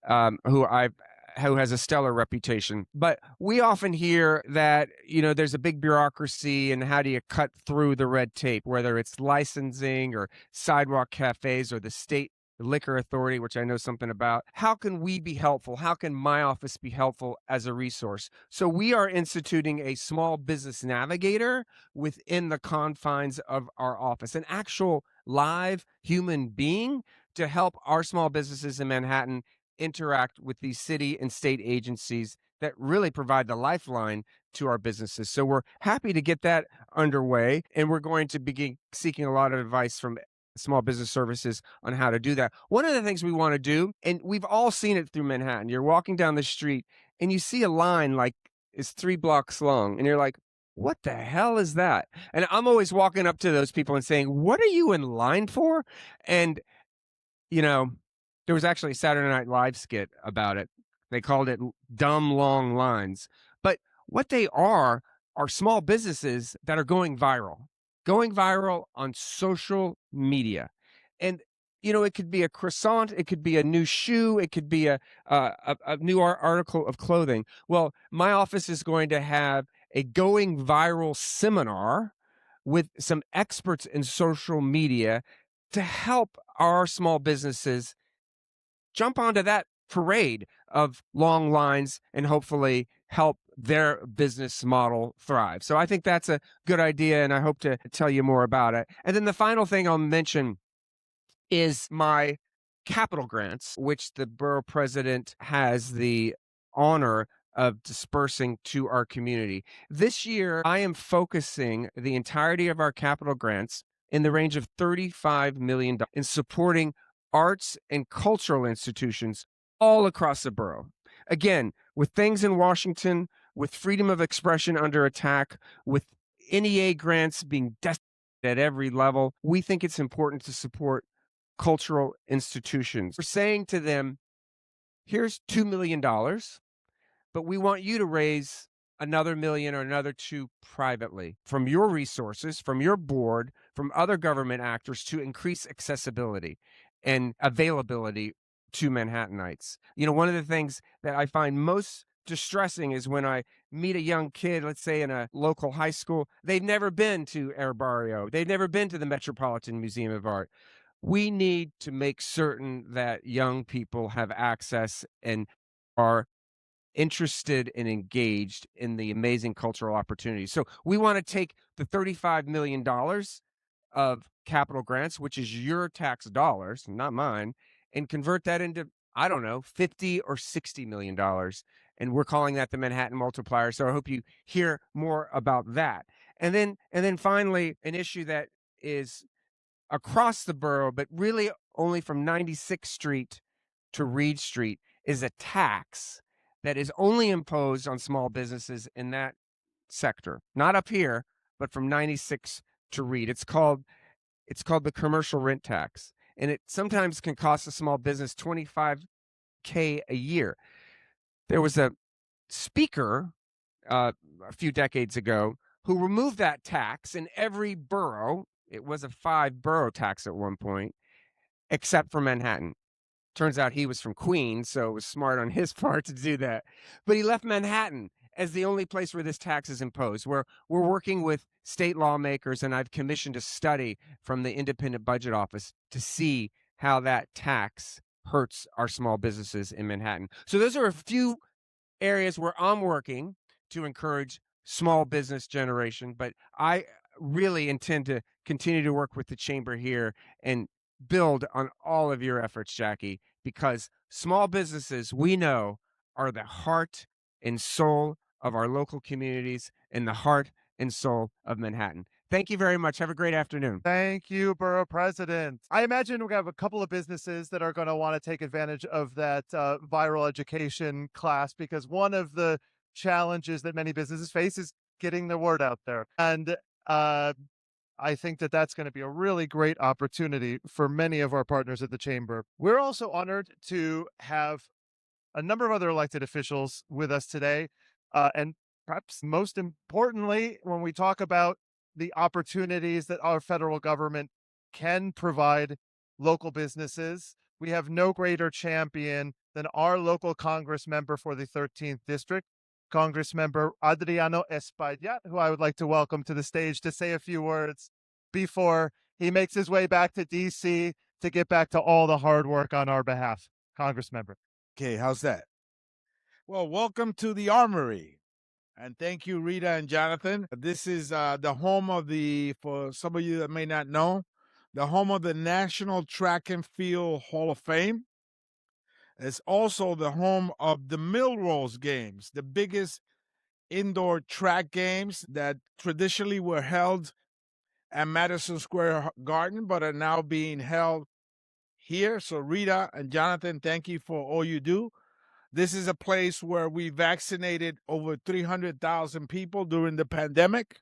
who has a stellar reputation. But we often hear that, you know, there's a big bureaucracy and how do you cut through the red tape, whether it's licensing or sidewalk cafes or the state liquor authority, which I know something about. How can we be helpful? How can my office be helpful as a resource? So we are instituting a small business navigator within the confines of our office, an actual live human being to help our small businesses in Manhattan interact with these city and state agencies that really provide the lifeline to our businesses. So we're happy to get that underway, and we're going to begin seeking a lot of advice from Small Business Services on how to do that. One of the things we want to do, and we've all seen it through Manhattan, you're walking down the street and you see a line like it's 3 blocks long, and you're like, what the hell is that? And I'm always walking up to those people and saying, what are you in line for? And, you know, there was actually a Saturday Night Live skit about it. They called it Dumb Long Lines. But what they are small businesses that are going viral on social media. And, you know, it could be a croissant, it could be a new shoe, it could be a new article of clothing. Well, my office is going to have a going viral seminar with some experts in social media to help our small businesses jump onto that parade of long lines and hopefully help their business model thrive. So I think that's a good idea, and I hope to tell you more about it. And then the final thing I'll mention is my capital grants, which the borough president has the honor of dispersing to our community. This year, I am focusing the entirety of our capital grants in the range of $35 million in supporting arts and cultural institutions all across the borough. Again, with things in Washington, with freedom of expression under attack, with NEA grants being decimated at every level, we think it's important to support cultural institutions. We're saying to them, here's $2 million, but we want you to raise another million or another two privately from your resources, from your board, from other government actors to increase accessibility and availability to Manhattanites. You know, one of the things that I find most distressing is when I meet a young kid, let's say in a local high school, they've never been to Air Barrio, they've never been to the Metropolitan Museum of Art. We need to make certain that young people have access and are interested and engaged in the amazing cultural opportunities. So we want to take the $35 million of capital grants, which is your tax dollars, not mine, and convert that into, I don't know, $50 or $60 million. And we're calling that the Manhattan Multiplier. So I hope you hear more about that. And then finally, an issue that is across the borough, but really only from 96th Street to Reed Street, is a tax that is only imposed on small businesses in that sector. Not up here, but from 96 to Reed. It's called the commercial rent tax. And it sometimes can cost a small business $25K a year. There was a speaker a few decades ago who removed that tax in every borough. It was a 5-borough tax at one point, except for Manhattan. Turns out he was from Queens, so it was smart on his part to do that. But he left Manhattan as the only place where this tax is imposed, where we're working with state lawmakers, and I've commissioned a study from the Independent Budget Office to see how that tax hurts our small businesses in Manhattan. So those are a few areas where I'm working to encourage small business generation. But I really intend to continue to work with the chamber here and build on all of your efforts, Jackie, because small businesses, we know, are the heart and soul of our local communities and the heart and soul of Manhattan. Thank you very much. Have a great afternoon. Thank you, Borough President. I imagine we have a couple of businesses that are going to want to take advantage of that viral education class, because one of the challenges that many businesses face is getting the word out there. And I think that that's going to be a really great opportunity for many of our partners at the Chamber. We're also honored to have a number of other elected officials with us today. And perhaps most importantly, when we talk about the opportunities that our federal government can provide local businesses, we have no greater champion than our local Congress member for the 13th District, Congressmember Adriano Espaillat, who I would like to welcome to the stage to say a few words before he makes his way back to DC to get back to all the hard work on our behalf. Congressmember. Okay, how's that? Well, welcome to the Armory. And thank you, Rita and Jonathan. This is the home of for some of you that may not know, the home of the National Track and Field Hall of Fame. It's also the home of the Millrose Games, the biggest indoor track games that traditionally were held at Madison Square Garden, but are now being held here. So Rita and Jonathan, thank you for all you do. This is a place where we vaccinated over 300,000 people during the pandemic,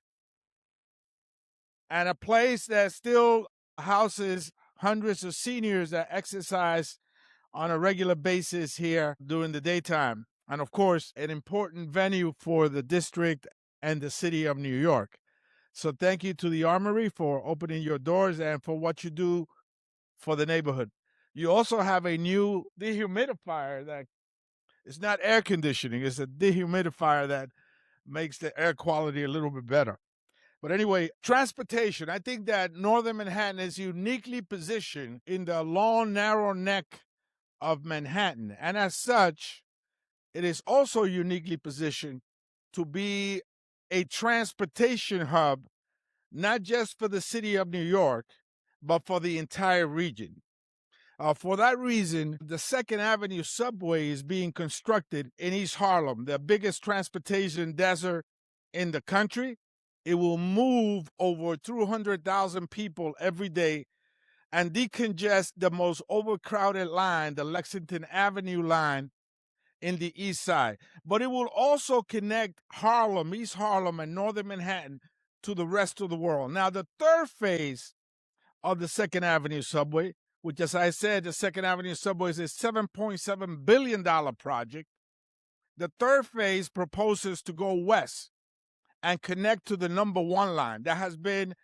and a place that still houses hundreds of seniors that exercise on a regular basis here during the daytime. And of course, an important venue for the district and the city of New York. So thank you to the Armory for opening your doors and for what you do for the neighborhood. You also have a new dehumidifier that it's not air conditioning, it's a dehumidifier that makes the air quality a little bit better. But anyway, transportation. I think that Northern Manhattan is uniquely positioned in the long, narrow neck of Manhattan. And as such, it is also uniquely positioned to be a transportation hub, not just for the city of New York, but for the entire region. For that reason, the 2nd Avenue subway is being constructed in East Harlem, the biggest transportation desert in the country. It will move over 200,000 people every day and decongest the most overcrowded line, the Lexington Avenue line in the East Side. But it will also connect Harlem, East Harlem, and Northern Manhattan to the rest of the world. Now, the 3rd phase of the 2nd Avenue subway, which, as I said, the 2nd Avenue subway is a $7.7 billion project. The 3rd phase proposes to go west and connect to the number 1 line. That has been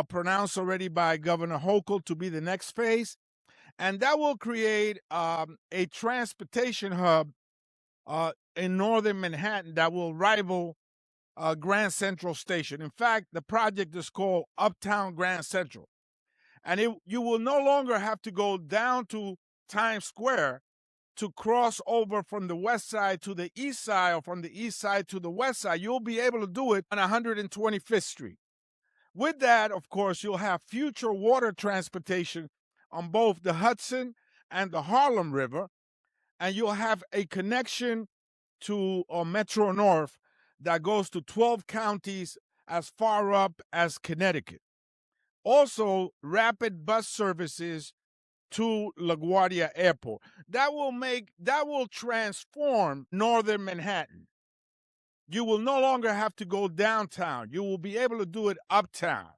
pronounced already by Governor Hochul to be the next phase. And that will create a transportation hub in Northern Manhattan that will rival Grand Central Station. In fact, the project is called Uptown Grand Central. And you will no longer have to go down to Times Square to cross over from the west side to the east side or from the east side to the west side. You'll be able to do it on 125th Street. With that, of course, you'll have future water transportation on both the Hudson and the Harlem River, and you'll have a connection to Metro North that goes to 12 counties as far up as Connecticut. Also, rapid bus services to LaGuardia Airport. That will transform Northern Manhattan. You will no longer have to go downtown. You will be able to do it uptown.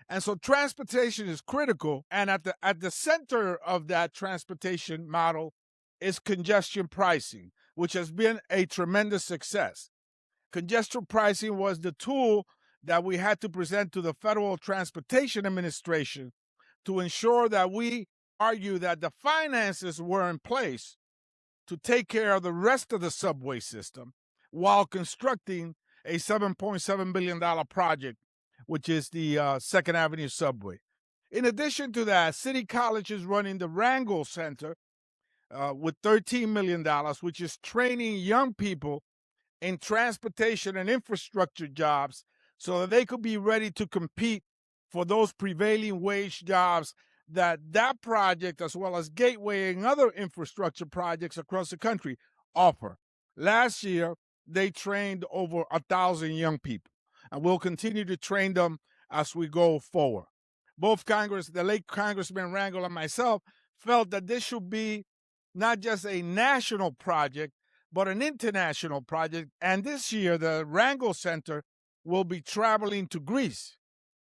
And so transportation is critical. And at the center of that transportation model is congestion pricing, which has been a tremendous success. Congestion pricing was the tool that we had to present to the Federal Transportation Administration to ensure that we argue that the finances were in place to take care of the rest of the subway system while constructing a $7.7 billion project, which is the 2nd Avenue subway. In addition to that, City College is running the Rangel Center with $13 million, which is training young people in transportation and infrastructure jobs so that they could be ready to compete for those prevailing wage jobs that project, as well as Gateway and other infrastructure projects across the country, offer. Last year, they trained over 1,000 young people, and we'll continue to train them as we go forward. Both the late Congressman Rangel and myself, felt that this should be not just a national project, but an international project. And this year, the Rangel Center will be traveling to Greece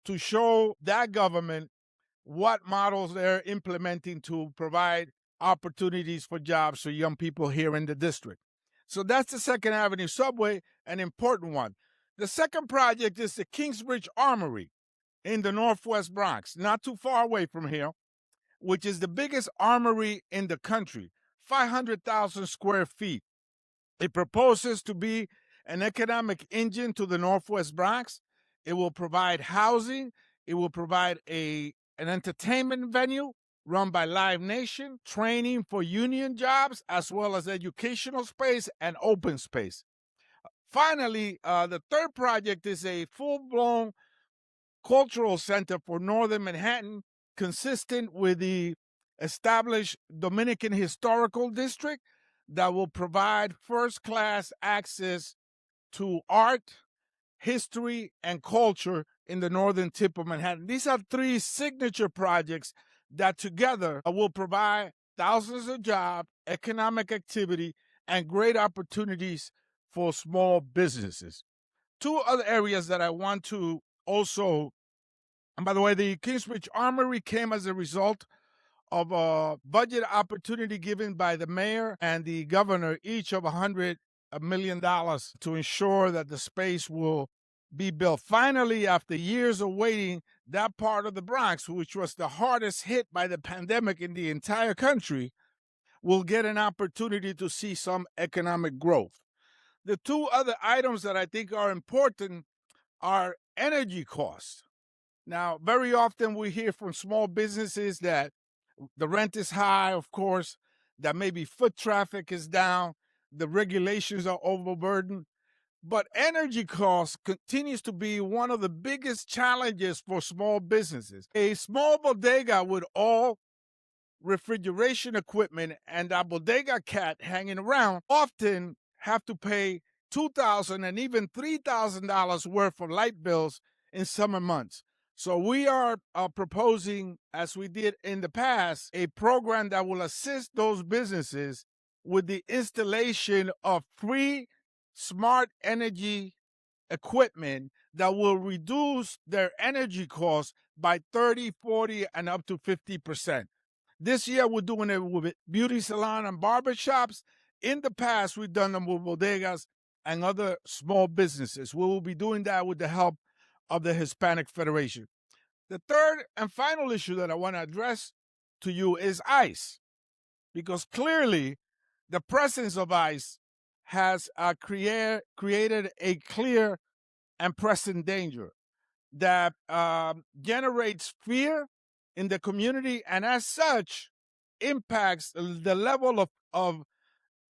to show that government what models they're implementing to provide opportunities for jobs for young people here in the district. So that's the Second Avenue Subway, an important one. The second project is the Kingsbridge Armory in the Northwest Bronx, not too far away from here, which is the biggest armory in the country, 500,000 square feet. It proposes to be an economic engine to the Northwest Bronx. It will provide housing. It will provide an entertainment venue run by Live Nation, training for union jobs, as well as educational space and open space. Finally, the third project is a full-blown cultural center for Northern Manhattan, consistent with the established Dominican Historical District that will provide first-class access to art, history, and culture in the northern tip of Manhattan. These are three signature projects that together will provide thousands of jobs, economic activity, and great opportunities for small businesses. Two other areas that I want to also, and by the way, the Kingsbridge Armory came as a result of a budget opportunity given by the mayor and the governor, each of $100 million, to ensure that the space will be built. Finally, after years of waiting, that part of the Bronx, which was the hardest hit by the pandemic in the entire country, will get an opportunity to see some economic growth. The two other items that I think are important are energy costs. Now, very often we hear from small businesses that the rent is high, of course, that maybe foot traffic is down, the regulations are overburdened. But energy costs continues to be one of the biggest challenges for small businesses. A small bodega with all refrigeration equipment and a bodega cat hanging around often have to pay $2,000 and even $3,000 worth of light bills in summer months. So we are proposing, as we did in the past, a program that will assist those businesses with the installation of free smart energy equipment that will reduce their energy costs by 30, 40, and up to 50%. This year, we're doing it with beauty salon and barbershops. In the past, we've done them with bodegas and other small businesses. We will be doing that with the help of the Hispanic Federation. The third and final issue that I want to address to you is ICE, because clearly the presence of ICE has created a clear and present danger that generates fear in the community, and as such impacts the level of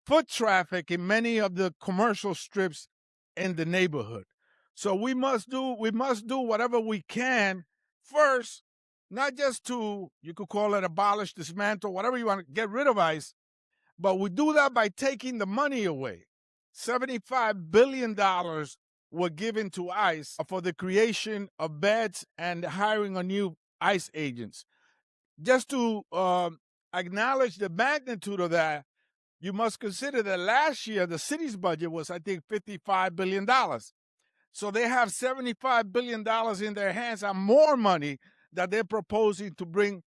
foot traffic in many of the commercial strips in the neighborhood. So we must do whatever we can first, not just to, you could call it abolish, dismantle, whatever you want to get rid of ICE, but we do that by taking the money away. $75 billion were given to ICE for the creation of beds and hiring of new ICE agents. Just to acknowledge the magnitude of that, you must consider that last year the city's budget was, I think, $55 billion. So they have $75 billion in their hands and more money that they're proposing to bring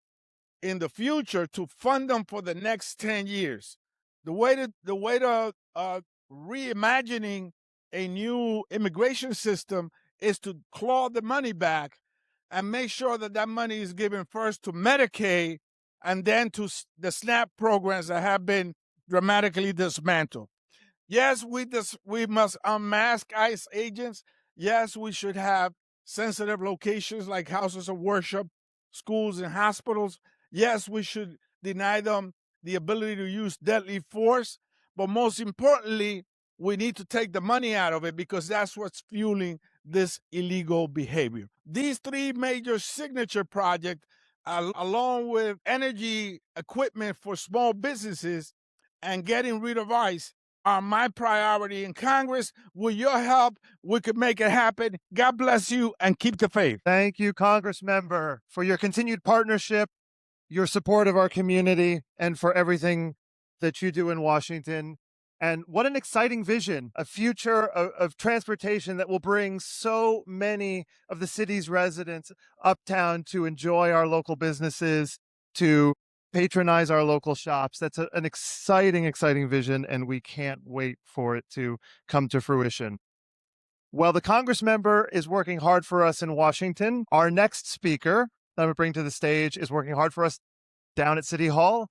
in the future to fund them for the next 10 years. The way to reimagining a new immigration system is to claw the money back and make sure that that money is given first to Medicaid and then to the SNAP programs that have been dramatically dismantled. Yes, we must unmask ICE agents. Yes, we should have sensitive locations like houses of worship, schools, and hospitals. Yes, we should deny them the ability to use deadly force. But most importantly, we need to take the money out of it because that's what's fueling this illegal behavior. These three major signature projects, along with energy equipment for small businesses and getting rid of ICE, are my priority in Congress. With your help, we could make it happen. God bless you and keep the faith. Thank you, Congress member, for your continued partnership, your support of our community, and for everything that you do in Washington. And what an exciting vision, a future of transportation that will bring so many of the city's residents uptown to enjoy our local businesses, to patronize our local shops. That's an exciting, exciting vision, and we can't wait for it to come to fruition. Well, the Congress member is working hard for us in Washington. Our next speaker that I'm going to bring to the stage is working hard for us down at City Hall.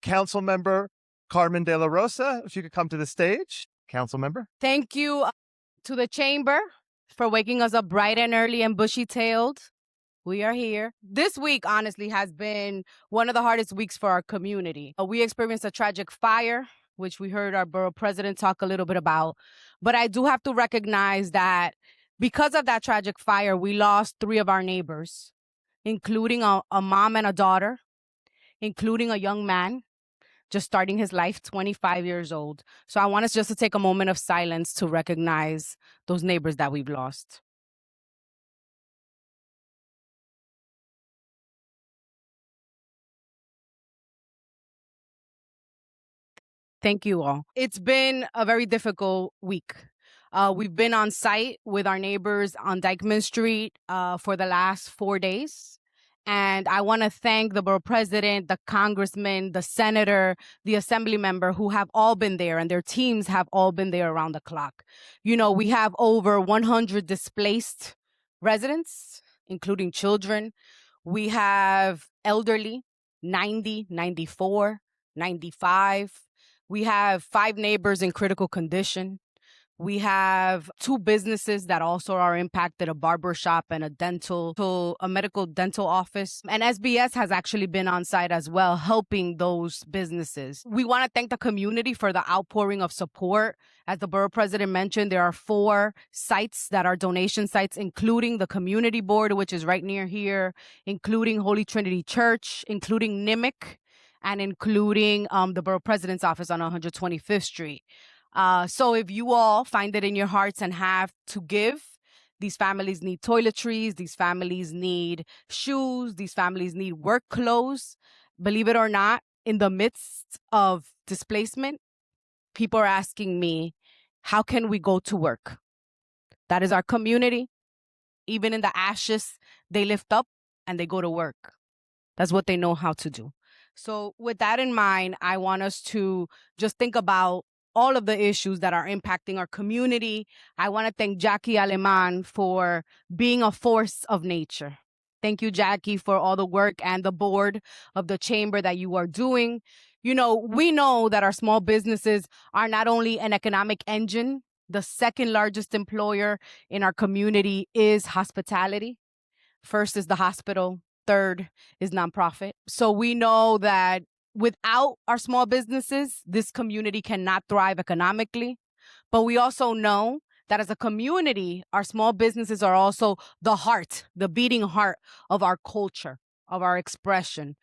Council member Carmen De La Rosa, if you could come to the stage. Council member. Thank you to the Chamber for waking us up bright and early and bushy-tailed. We are here. This week, honestly, has been one of the hardest weeks for our community. We experienced a tragic fire, which we heard our borough president talk a little bit about. But I do have to recognize that because of that tragic fire, we lost 3 of our neighbors, including a mom and a daughter, including a young man just starting his life, 25 years old. So I want us just to take a moment of silence to recognize those neighbors that we've lost. Thank you all. It's been a very difficult week. We've been on site with our neighbors on Dykeman Street for the last 4 days. And I want to thank the borough president, the congressman, the senator, the assembly member who have all been there, and their teams have all been there around the clock. You know, we have over 100 displaced residents, including children. We have elderly, 90, 94, 95. We have 5 neighbors in critical condition. We have 2 businesses that also are impacted, a barber shop and a medical dental office. And SBS has actually been on site as well, helping those businesses. We want to thank the community for the outpouring of support. As the borough president mentioned, there are 4 sites that are donation sites, including the community board, which is right near here, including Holy Trinity Church, including NYMIC, and including the borough president's office on 125th Street. So if you all find it in your hearts and have to give, these families need toiletries, these families need shoes, these families need work clothes. Believe it or not, in the midst of displacement, people are asking me, how can we go to work? That is our community. Even in the ashes, they lift up and they go to work. That's what they know how to do. So with that in mind, I want us to just think about all of the issues that are impacting our community. I want to thank Jackie Alemán for being a force of nature. Thank you, Jackie, for all the work and the board of the chamber that you are doing. You know, we know that our small businesses are not only an economic engine. The second largest employer in our community is hospitality. First is the hospital. Third is nonprofit. So we know that without our small businesses, this community cannot thrive economically. But we also know that as a community, our small businesses are also the heart, the beating heart of our culture, of our expression,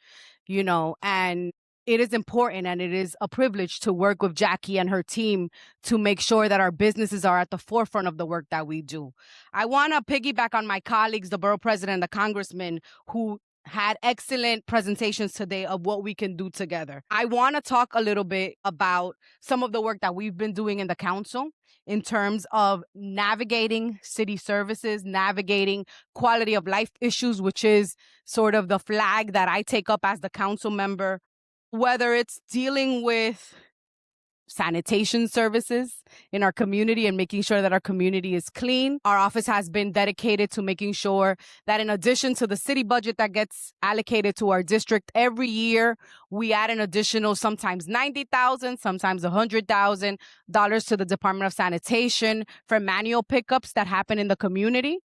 you know, and it is important and it is a privilege to work with Jackie and her team to make sure that our businesses are at the forefront of the work that we do. I want to piggyback on my colleagues, the borough president, the congressman, who had excellent presentations today of what we can do together. I want to talk a little bit about some of the work that we've been doing in the council in terms of navigating city services, navigating quality of life issues, which is sort of the flag that I take up as the council member, whether it's dealing with sanitation services in our community and making sure that our community is clean. Our office has been dedicated to making sure that in addition to the city budget that gets allocated to our district every year, we add an additional sometimes $90,000, sometimes $100,000 to the Department of Sanitation for manual pickups that happen in the community.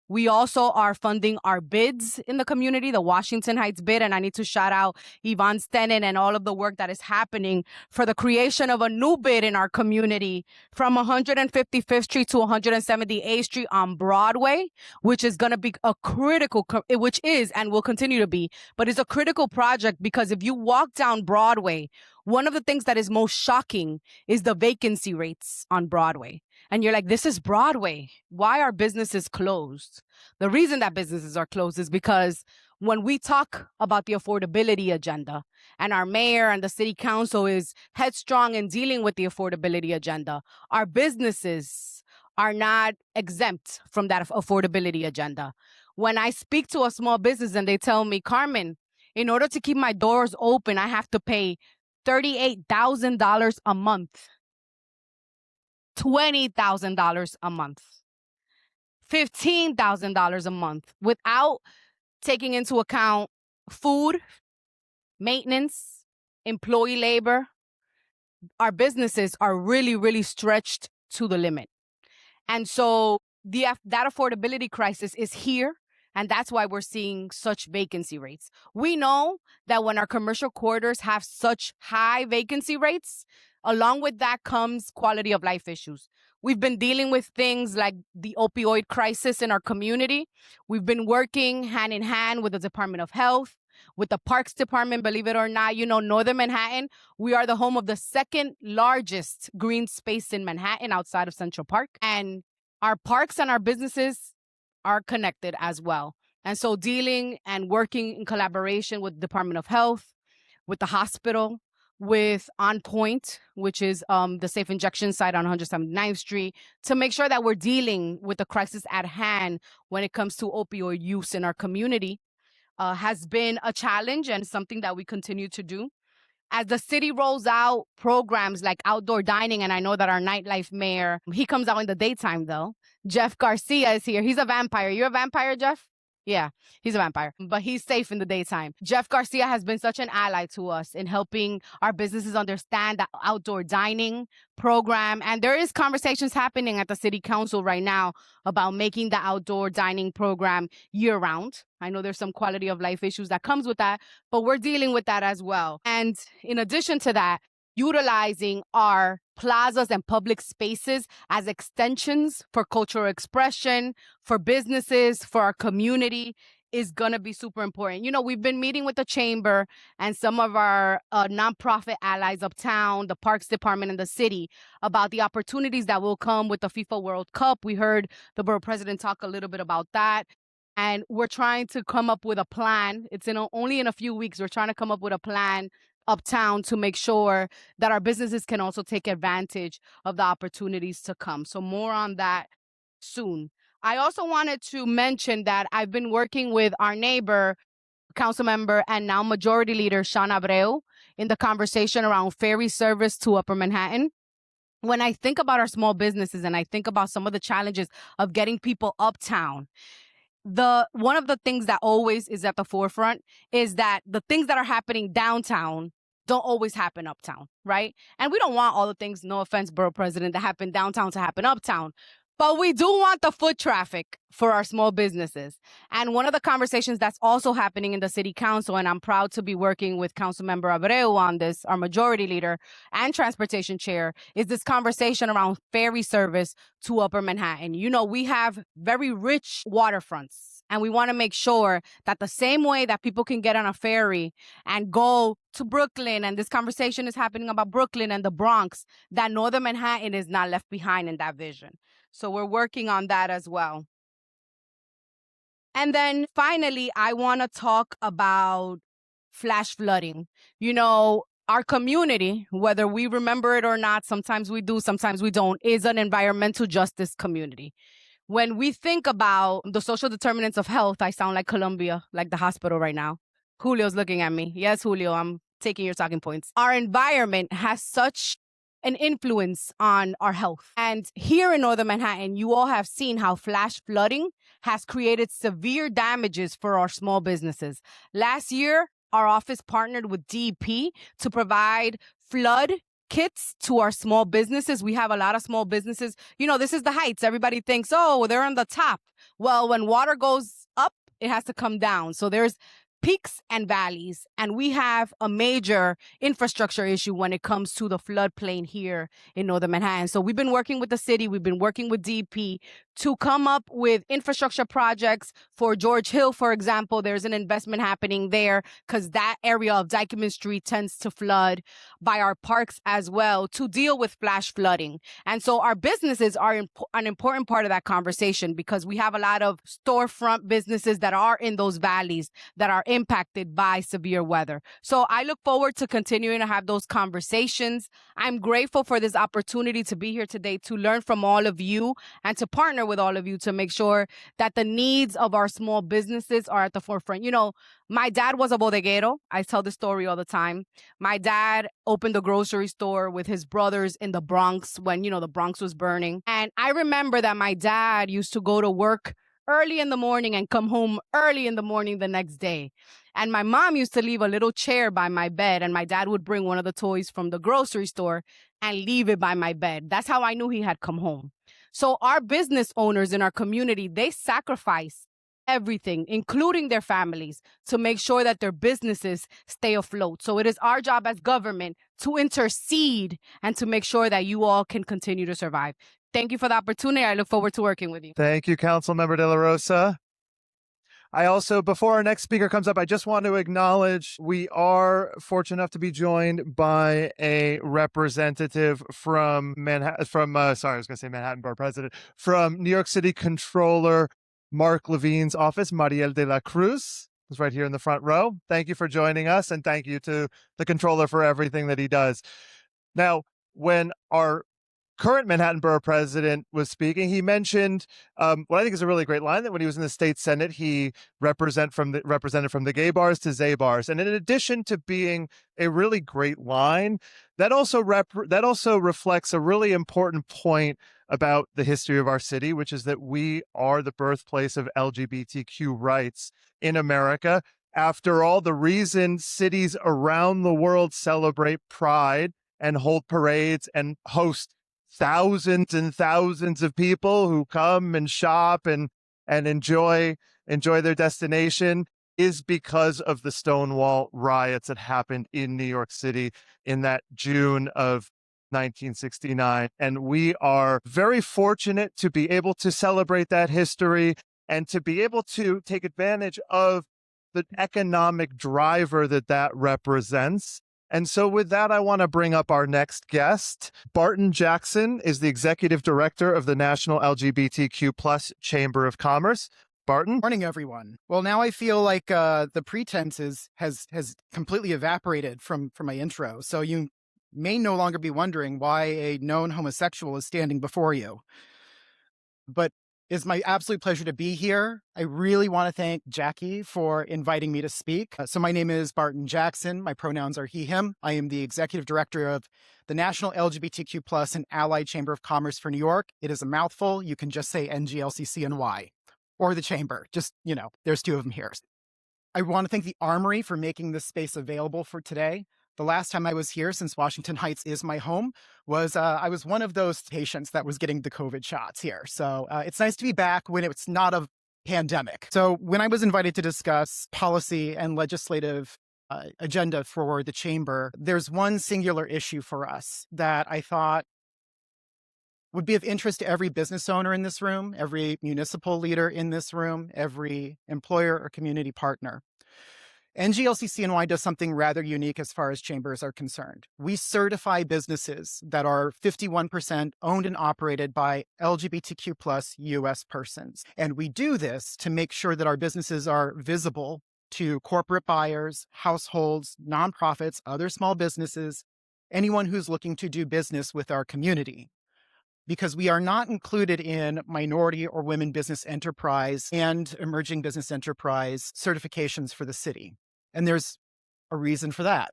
We also are funding our bids in the community, the Washington Heights bid. And I need to shout out Yvonne Stenen and all of the work that is happening for the creation of a new bid in our community from 155th Street to 178th Street on Broadway, which is going to be a critical, which is and will continue to be, but it's a critical project because if you walk down Broadway, one of the things that is most shocking is the vacancy rates on Broadway. And you're like, this is Broadway. Why are businesses closed? The reason that businesses are closed is because when we talk about the affordability agenda and our mayor and the city council is headstrong in dealing with the affordability agenda, our businesses are not exempt from that affordability agenda. When I speak to a small business and they tell me, Carmen, in order to keep my doors open, I have to pay $38,000 a month. $20,000 a month, $15,000 a month, without taking into account food, maintenance, employee labor. Our businesses are really, really stretched to the limit. And so that affordability crisis is here. And that's why we're seeing such vacancy rates. We know that when our commercial corridors have such high vacancy rates, along with that comes quality of life issues. We've been dealing with things like the opioid crisis in our community. We've been working hand in hand with the Department of Health, with the Parks Department. Believe it or not, Northern Manhattan, we are the home of the second largest green space in Manhattan outside of Central Park. And our parks and our businesses are connected as well. And so dealing and working in collaboration with the Department of Health, with the hospital, with On Point, which is the safe injection site on 179th Street, to make sure that we're dealing with the crisis at hand when it comes to opioid use in our community, has been a challenge and something that we continue to do. As the city rolls out programs like outdoor dining, and I know that our Nightlife mayor, he comes out in the daytime though. Jeff Garcia is here. He's a vampire. You're a vampire, Jeff? Yeah, he's a vampire, but he's safe in the daytime. Jeff Garcia has been such an ally to us in helping our businesses understand that outdoor dining program. And there is conversations happening at the city council right now about making the outdoor dining program year round. I know there's some quality of life issues that comes with that, but we're dealing with that as well. And in addition to that, utilizing our plazas and public spaces as extensions for cultural expression, for businesses, for our community is going to be super important. We've been meeting with the Chamber and some of our nonprofit allies uptown, the Parks Department and the city about the opportunities that will come with the FIFA World Cup. We heard the Borough President talk a little bit about that. And we're trying to come up with a plan. It's only in a few weeks. We're trying to come up with a plan uptown to make sure that our businesses can also take advantage of the opportunities to come. So more on that soon. I also wanted to mention that I've been working with our neighbor, council member, and now majority leader, Sean Abreu, in the conversation around ferry service to Upper Manhattan. When I think about our small businesses and I think about some of the challenges of getting people uptown, one of the things that always is at the forefront is that the things that are happening downtown don't always happen uptown, right? And we don't want all the things, no offense, Borough President, that happen downtown to happen uptown. But we do want the foot traffic for our small businesses. And one of the conversations that's also happening in the city council, and I'm proud to be working with Councilmember Abreu on this, our majority leader and transportation chair, is this conversation around ferry service to Upper Manhattan. We have very rich waterfronts, and we want to make sure that the same way that people can get on a ferry and go to Brooklyn, and this conversation is happening about Brooklyn and the Bronx, that Northern Manhattan is not left behind in that vision. So we're working on that as well. And then finally, I want to talk about flash flooding. Our community, whether we remember it or not, sometimes we do, sometimes we don't, is an environmental justice community. When we think about the social determinants of health, I sound like Columbia, like the hospital right now. Julio's looking at me. Yes, Julio, I'm taking your talking points. Our environment has such an influence on our health. And here in Northern Manhattan, you all have seen how flash flooding has created severe damages for our small businesses. Last year, our office partnered with DEP to provide flood kits to our small businesses. We have a lot of small businesses. You know, this is the Heights. Everybody thinks, oh, they're on the top. Well, when water goes up, it has to come down. So there's peaks and valleys, and we have a major infrastructure issue when it comes to the floodplain here in Northern Manhattan. So we've been working with the city, we've been working with DP to come up with infrastructure projects for George Hill, for example. There's an investment happening there because that area of Dykeman Street tends to flood, by our parks as well, to deal with flash flooding. And so our businesses are an important part of that conversation, because we have a lot of storefront businesses that are in those valleys that are impacted by severe weather. So I look forward to continuing to have those conversations. I'm grateful for this opportunity to be here today to learn from all of you and to partner with all of you to make sure that the needs of our small businesses are at the forefront. You know, my dad was a bodeguero. I tell this story all the time. My dad opened a grocery store with his brothers in the Bronx when, you know, the Bronx was burning. And I remember that my dad used to go to work early in the morning and come home early in the morning the next day. And my mom used to leave a little chair by my bed, and my dad would bring one of the toys from the grocery store and leave it by my bed. That's how I knew he had come home. So our business owners in our community, they sacrifice everything, including their families, to make sure that their businesses stay afloat. So it is our job as government to intercede and to make sure that you all can continue to survive. Thank you for the opportunity. I look forward to working with you. Thank you, Councilmember De La Rosa. I also, before our next speaker comes up, I just want to acknowledge we are fortunate enough to be joined by a representative from Manhattan, Manhattan Borough President, from New York City Controller Mark Levine's office, Mariel de la Cruz, who's right here in the front row. Thank you for joining us, and thank you to the Controller for everything that he does. Now, when our current Manhattan Borough President was speaking, he mentioned what I think is a really great line, that when he was in the state Senate, he represented from the gay bars to Zay bars. And in addition to being a really great line, that also reflects a really important point about the history of our city, which is that we are the birthplace of LGBTQ rights in America. After all, the reason cities around the world celebrate Pride and hold parades and host thousands and thousands of people who come and shop and enjoy their destination is because of the Stonewall riots that happened in New York City in that June of 1969. And we are very fortunate to be able to celebrate that history and to be able to take advantage of the economic driver that represents. And so with that, I want to bring up our next guest. Barton Jackson is the Executive Director of the National LGBTQ+ Chamber of Commerce. Barton? Morning, everyone. Well, now I feel like the pretense has completely evaporated from my intro. So you may no longer be wondering why a known homosexual is standing before you. But it's my absolute pleasure to be here. I really want to thank Jackie for inviting me to speak. So my name is Barton Jackson. My pronouns are he, him. I am the Executive Director of the National LGBTQ+ and Allied Chamber of Commerce for New York. It is a mouthful. You can just say NGLCCNY or the Chamber. Just, there's two of them here. I want to thank the Armory for making this space available for today. The last time I was here, since Washington Heights is my home, was I was one of those patients that was getting the COVID shots here. So it's nice to be back when it's not a pandemic. So when I was invited to discuss policy and legislative agenda for the chamber, there's one singular issue for us that I thought would be of interest to every business owner in this room, every municipal leader in this room, every employer or community partner. NGLCCNY does something rather unique as far as chambers are concerned. We certify businesses that are 51% owned and operated by LGBTQ+ U.S. persons. And we do this to make sure that our businesses are visible to corporate buyers, households, nonprofits, other small businesses, anyone who's looking to do business with our community. Because we are not included in minority or women business enterprise and emerging business enterprise certifications for the city. And there's a reason for that.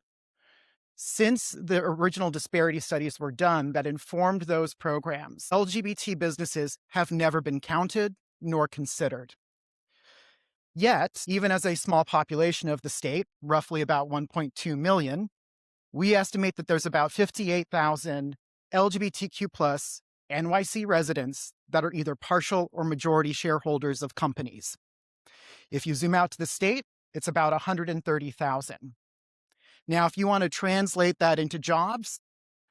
Since the original disparity studies were done that informed those programs, LGBT businesses have never been counted nor considered. Yet, even as a small population of the state, roughly about 1.2 million, we estimate that there's about 58,000 LGBTQ plus NYC residents that are either partial or majority shareholders of companies. If you zoom out to the state, it's about 130,000. Now, if you want to translate that into jobs,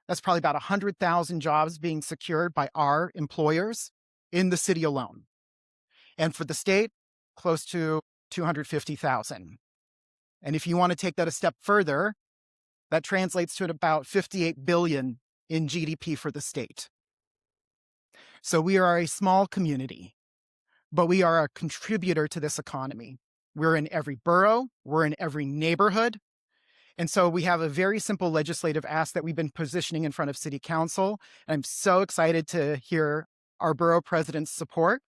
that's probably about 100,000 jobs being secured by our employers in the city alone. And for the state, close to 250,000. And if you want to take that a step further, that translates to about 58 billion in GDP for the state. So we are a small community, but we are a contributor to this economy. We're in every borough, we're in every neighborhood. And so we have a very simple legislative ask that we've been positioning in front of City Council. And I'm so excited to hear our borough president's support.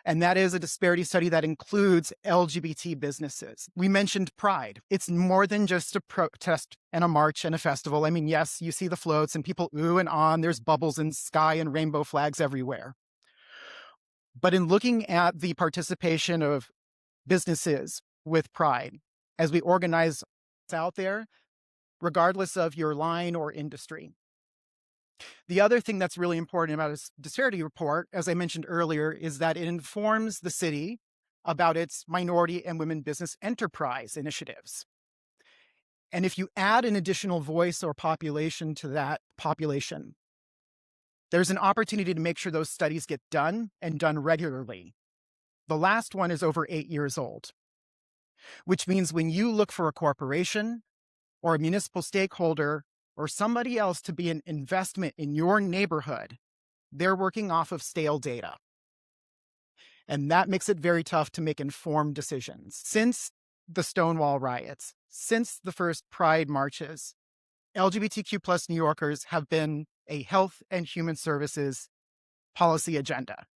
And that is a disparity study that includes LGBT businesses. We mentioned Pride. It's more than just a protest and a march and a festival. I mean, yes, you see the floats and people ooh and on, there's bubbles in sky and rainbow flags everywhere. But in looking at the participation of businesses with Pride, as we organize out there, regardless of your line or industry. The other thing that's really important about a disparity report, as I mentioned earlier, is that it informs the city about its minority and women business enterprise initiatives. And if you add an additional voice or population to that population, there's an opportunity to make sure those studies get done and done regularly. The last one is over 8 years old, which means when you look for a corporation or a municipal stakeholder or somebody else to be an investment in your neighborhood, they're working off of stale data. And that makes it very tough to make informed decisions. Since the Stonewall riots, since the first Pride marches, LGBTQ plus New Yorkers have been a health and human services policy agenda.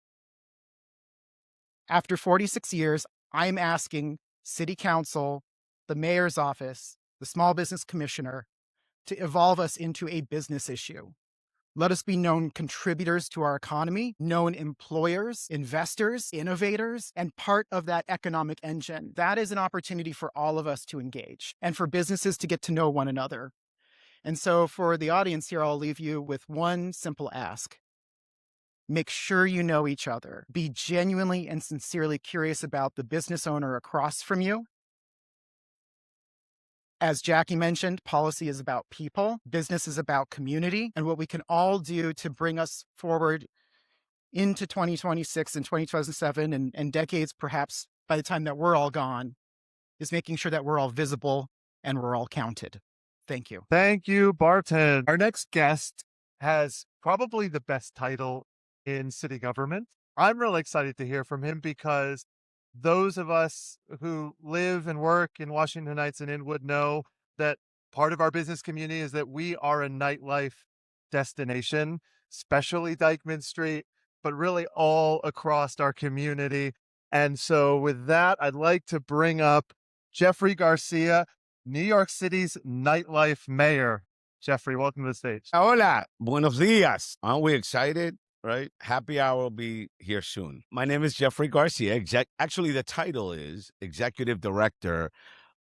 After 46 years, I'm asking City Council, the mayor's office, the small business commissioner, to evolve us into a business issue. Let us be known contributors to our economy, known employers, investors, innovators, and part of that economic engine. That is an opportunity for all of us to engage and for businesses to get to know one another. And so for the audience here, I'll leave you with one simple ask. Make sure you know each other. Be genuinely and sincerely curious about the business owner across from you. As Jackie mentioned, policy is about people, business is about community, and what we can all do to bring us forward into 2026 and 2027 and decades, perhaps by the time that we're all gone, is making sure that we're all visible and we're all counted. Thank you. Thank you, Barton. Our next guest has probably the best title in city government. I'm really excited to hear from him because those of us who live and work in Washington Heights and Inwood know that part of our business community is that we are a nightlife destination, especially Dyckman Street, but really all across our community. And so with that, I'd like to bring up Jeffrey Garcia, New York City's nightlife mayor. Jeffrey, welcome to the stage. Hola, buenos dias. Aren't we excited? Right? Happy hour will be here soon. My name is Jeffrey Garcia. Actually, the title is Executive Director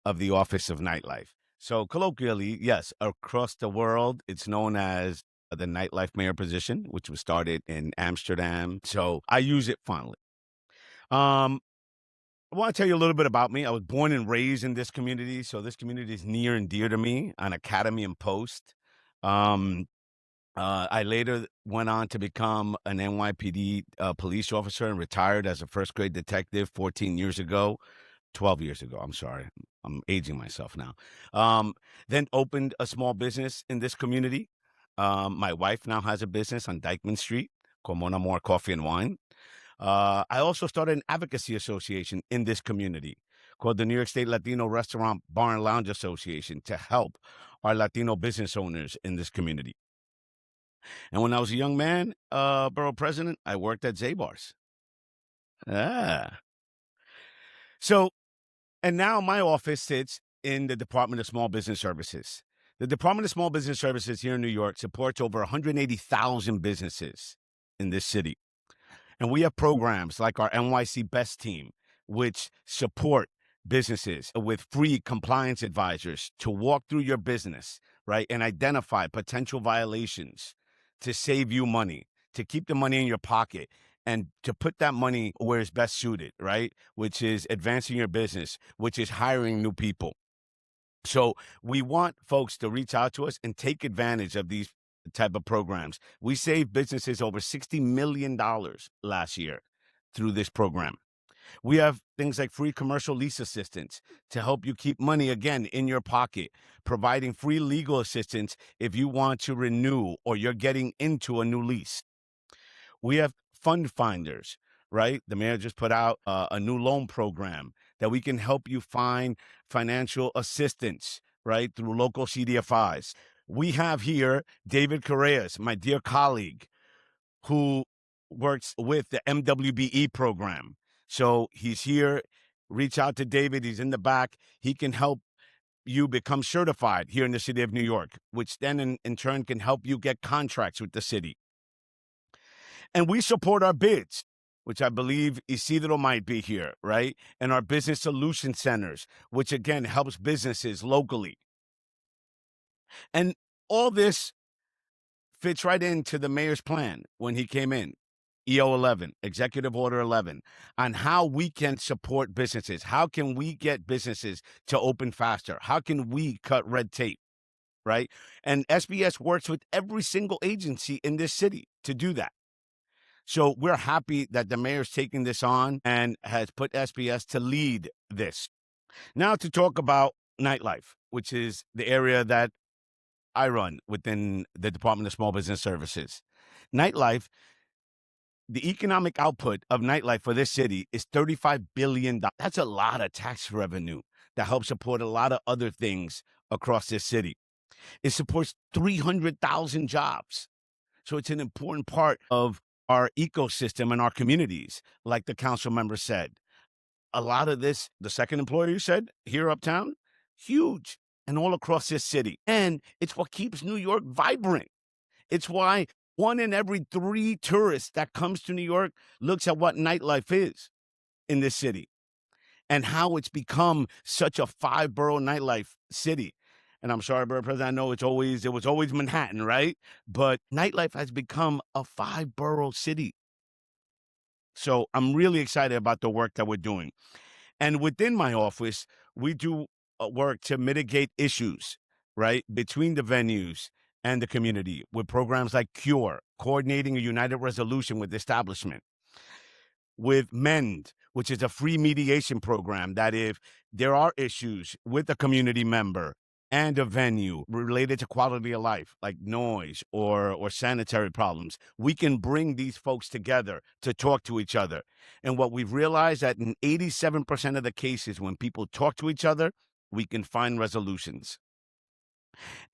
of the Office of Nightlife. So colloquially, yes, across the world, it's known as the Nightlife Mayor position, which was started in Amsterdam. So I use it fondly. I want to tell you a little bit about me. I was born and raised in this community. So this community is near and dear to me, on Academy and Post. I later went on to become an NYPD police officer and retired as a first grade detective 12 years ago. I'm sorry. I'm aging myself now. Then opened a small business in this community. My wife now has a business on Dyckman Street, called Mon Amour Coffee and Wine. I also started an advocacy association in this community called the New York State Latino Restaurant Bar and Lounge Association to help our Latino business owners in this community. And when I was a young man, borough president, I worked at Zabar's. So, and now my office sits in the Department of Small Business Services. The Department of Small Business Services here in New York supports over 180,000 businesses in this city. And we have programs like our NYC Best Team, which support businesses with free compliance advisors to walk through your business, right? And identify potential violations to save you money, to keep the money in your pocket, and to put that money where it's best suited, right? Which is advancing your business, which is hiring new people. So we want folks to reach out to us and take advantage of these type of programs. We saved businesses over $60 million last year through this program. We have things like free commercial lease assistance to help you keep money, again, in your pocket, providing free legal assistance if you want to renew or you're getting into a new lease. We have fund finders, right? The mayor just put out a new loan program that we can help you find financial assistance, right, through local CDFIs. We have here David Correas, my dear colleague, who works with the MWBE program. So he's here. Reach out to David. He's in the back. He can help you become certified here in the city of New York, which then in turn can help you get contracts with the city. And we support our bids, which I believe Isidro might be here, right? And our business solution centers, which again helps businesses locally. And all this fits right into the mayor's plan when he came in, EO 11, Executive Order 11, on how we can support businesses. How can we get businesses to open faster? How can we cut red tape, right? And SBS works with every single agency in this city to do that. So we're happy that the mayor's taking this on and has put SBS to lead this. Now to talk about Nightlife, which is the area that I run within the Department of Small Business Services. Nightlife, the economic output of Nightlife for this city is $35 billion. That's a lot of tax revenue that helps support a lot of other things across this city. It supports 300,000 jobs. So it's an important part of our ecosystem and our communities, like the council member said. A lot of this, the second employer you said, here uptown, huge, and all across this city. And it's what keeps New York vibrant. It's why 1 in every 3 tourists that comes to New York looks at what nightlife is in this city and how it's become such a 5-borough nightlife city. And I'm sorry, Borough President, I know it was always Manhattan, right? But nightlife has become a 5-borough city. So I'm really excited about the work that we're doing. And within my office, we do work to mitigate issues, right, between the venues and the community with programs like CURE, coordinating a united resolution with the establishment, with MEND, which is a free mediation program that if there are issues with a community member and a venue related to quality of life, like noise or sanitary problems, we can bring these folks together to talk to each other. And what we've realized that in 87% of the cases, when people talk to each other, we can find resolutions.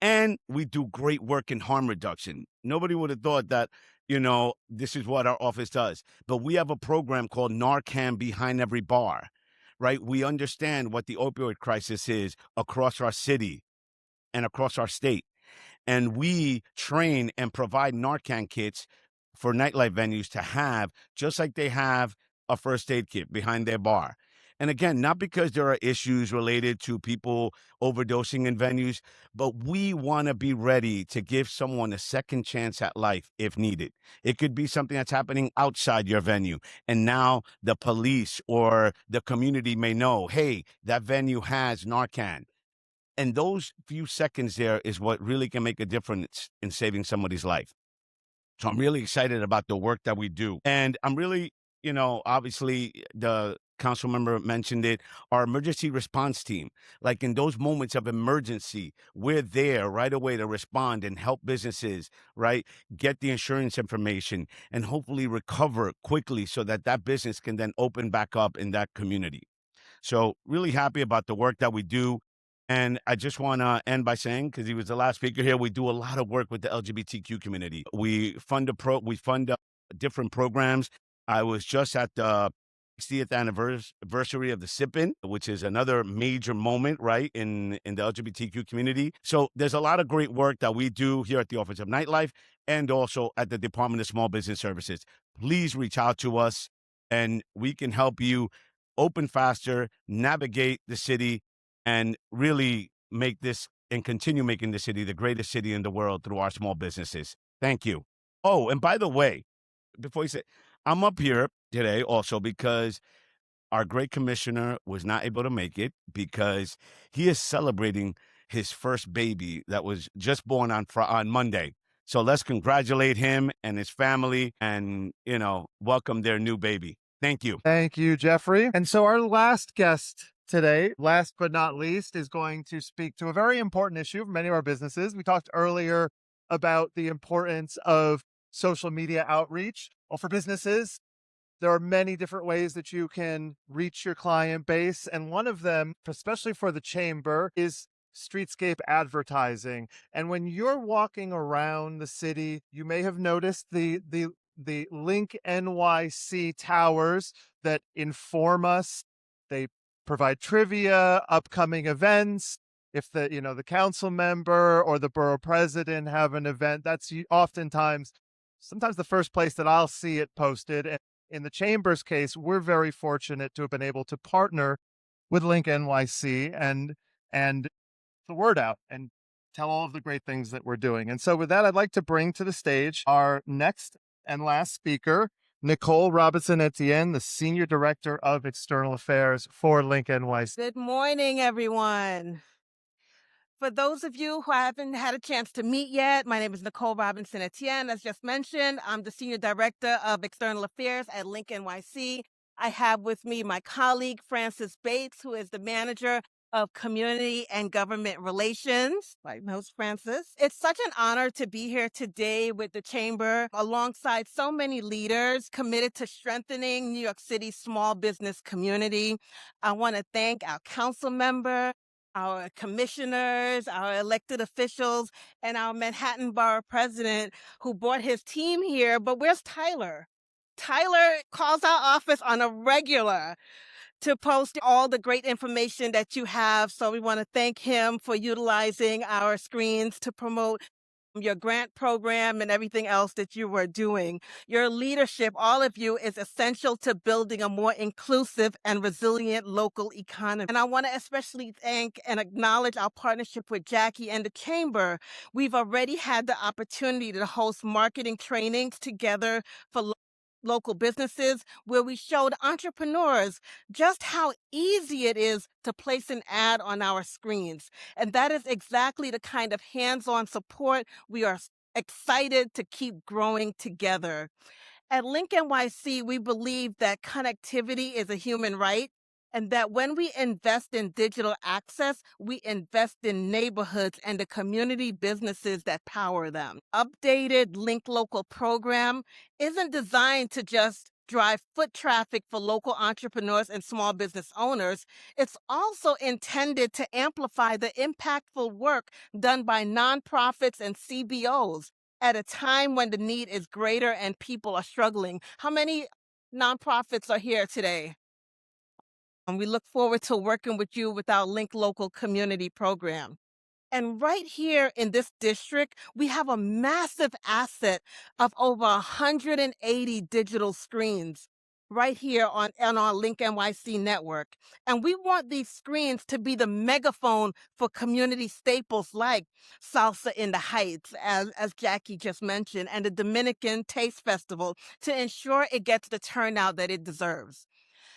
And we do great work in harm reduction. Nobody would have thought that, this is what our office does. But we have a program called Narcan Behind Every Bar, right? We understand what the opioid crisis is across our city and across our state. And we train and provide Narcan kits for nightlife venues to have, just like they have a first aid kit behind their bar. And again, not because there are issues related to people overdosing in venues, but we want to be ready to give someone a second chance at life if needed. It could be something that's happening outside your venue. And now the police or the community may know, hey, that venue has Narcan. And those few seconds there is what really can make a difference in saving somebody's life. So I'm really excited about the work that we do. And I'm really, obviously the council member mentioned it, our emergency response team. Like in those moments of emergency, we're there right away to respond and help businesses, right, get the insurance information and hopefully recover quickly so that that business can then open back up in that community. So really happy about the work that we do. And I just want to end by saying, because he was the last speaker here, we do a lot of work with the LGBTQ community. We fund different programs. I was just at the 60th anniversary of the SIP-In, which is another major moment, right, in the LGBTQ community. So there's a lot of great work that we do here at the Office of Nightlife and also at the Department of Small Business Services. Please reach out to us and we can help you open faster, navigate the city, and really make this and continue making the city the greatest city in the world through our small businesses. Thank you. Oh, and by the way, before you say, I'm up here today also because our great commissioner was not able to make it because he is celebrating his first baby that was just born on Monday. So let's congratulate him and his family and, welcome their new baby. Thank you. Thank you, Jeffrey. And so our last guest today, last but not least, is going to speak to a very important issue for many of our businesses. We talked earlier about the importance of social media outreach. Well, for businesses, there are many different ways that you can reach your client base. And one of them, especially for the chamber, is streetscape advertising. And when you're walking around the city, you may have noticed the LinkNYC towers that inform us. They provide trivia, upcoming events. If the council member or the borough president have an event, that's sometimes the first place that I'll see it posted. And in the chamber's case, we're very fortunate to have been able to partner with LinkNYC and the word out and tell all of the great things that we're doing. And so with that, I'd like to bring to the stage our next and last speaker, Nicole Robinson-Etienne, the Senior Director of External Affairs for LinkNYC. Good morning, everyone. For those of you who I haven't had a chance to meet yet, my name is Nicole Robinson-Etienne. As just mentioned, I'm the Senior Director of External Affairs at LinkNYC. I have with me my colleague, Francis Bates, who is the Manager of Community and Government Relations. My host, Francis. It's such an honor to be here today with the Chamber alongside so many leaders committed to strengthening New York City's small business community. I want to thank our council member, our commissioners, our elected officials, and our Manhattan Borough President who brought his team here. But where's Tyler? Tyler calls our office on a regular to post all the great information that you have. So we want to thank him for utilizing our screens to promote your grant program and everything else that you were doing. Your leadership, all of you, is essential to building a more inclusive and resilient local economy. And I want to especially thank and acknowledge our partnership with Jackie and the Chamber. We've already had the opportunity to host marketing trainings together for local businesses where we showed entrepreneurs just how easy it is to place an ad on our screens. And that is exactly the kind of hands-on support we are excited to keep growing together. At LinkNYC, we believe that connectivity is a human right, and that when we invest in digital access, we invest in neighborhoods and the community businesses that power them. Updated Link Local program isn't designed to just drive foot traffic for local entrepreneurs and small business owners. It's also intended to amplify the impactful work done by nonprofits and CBOs at a time when the need is greater and people are struggling. How many nonprofits are here today? And we look forward to working with you with our Link Local community program. And right here in this district, we have a massive asset of over 180 digital screens right here on our LinkNYC network. And we want these screens to be the megaphone for community staples like Salsa in the Heights, as Jackie just mentioned, and the Dominican Taste Festival to ensure it gets the turnout that it deserves.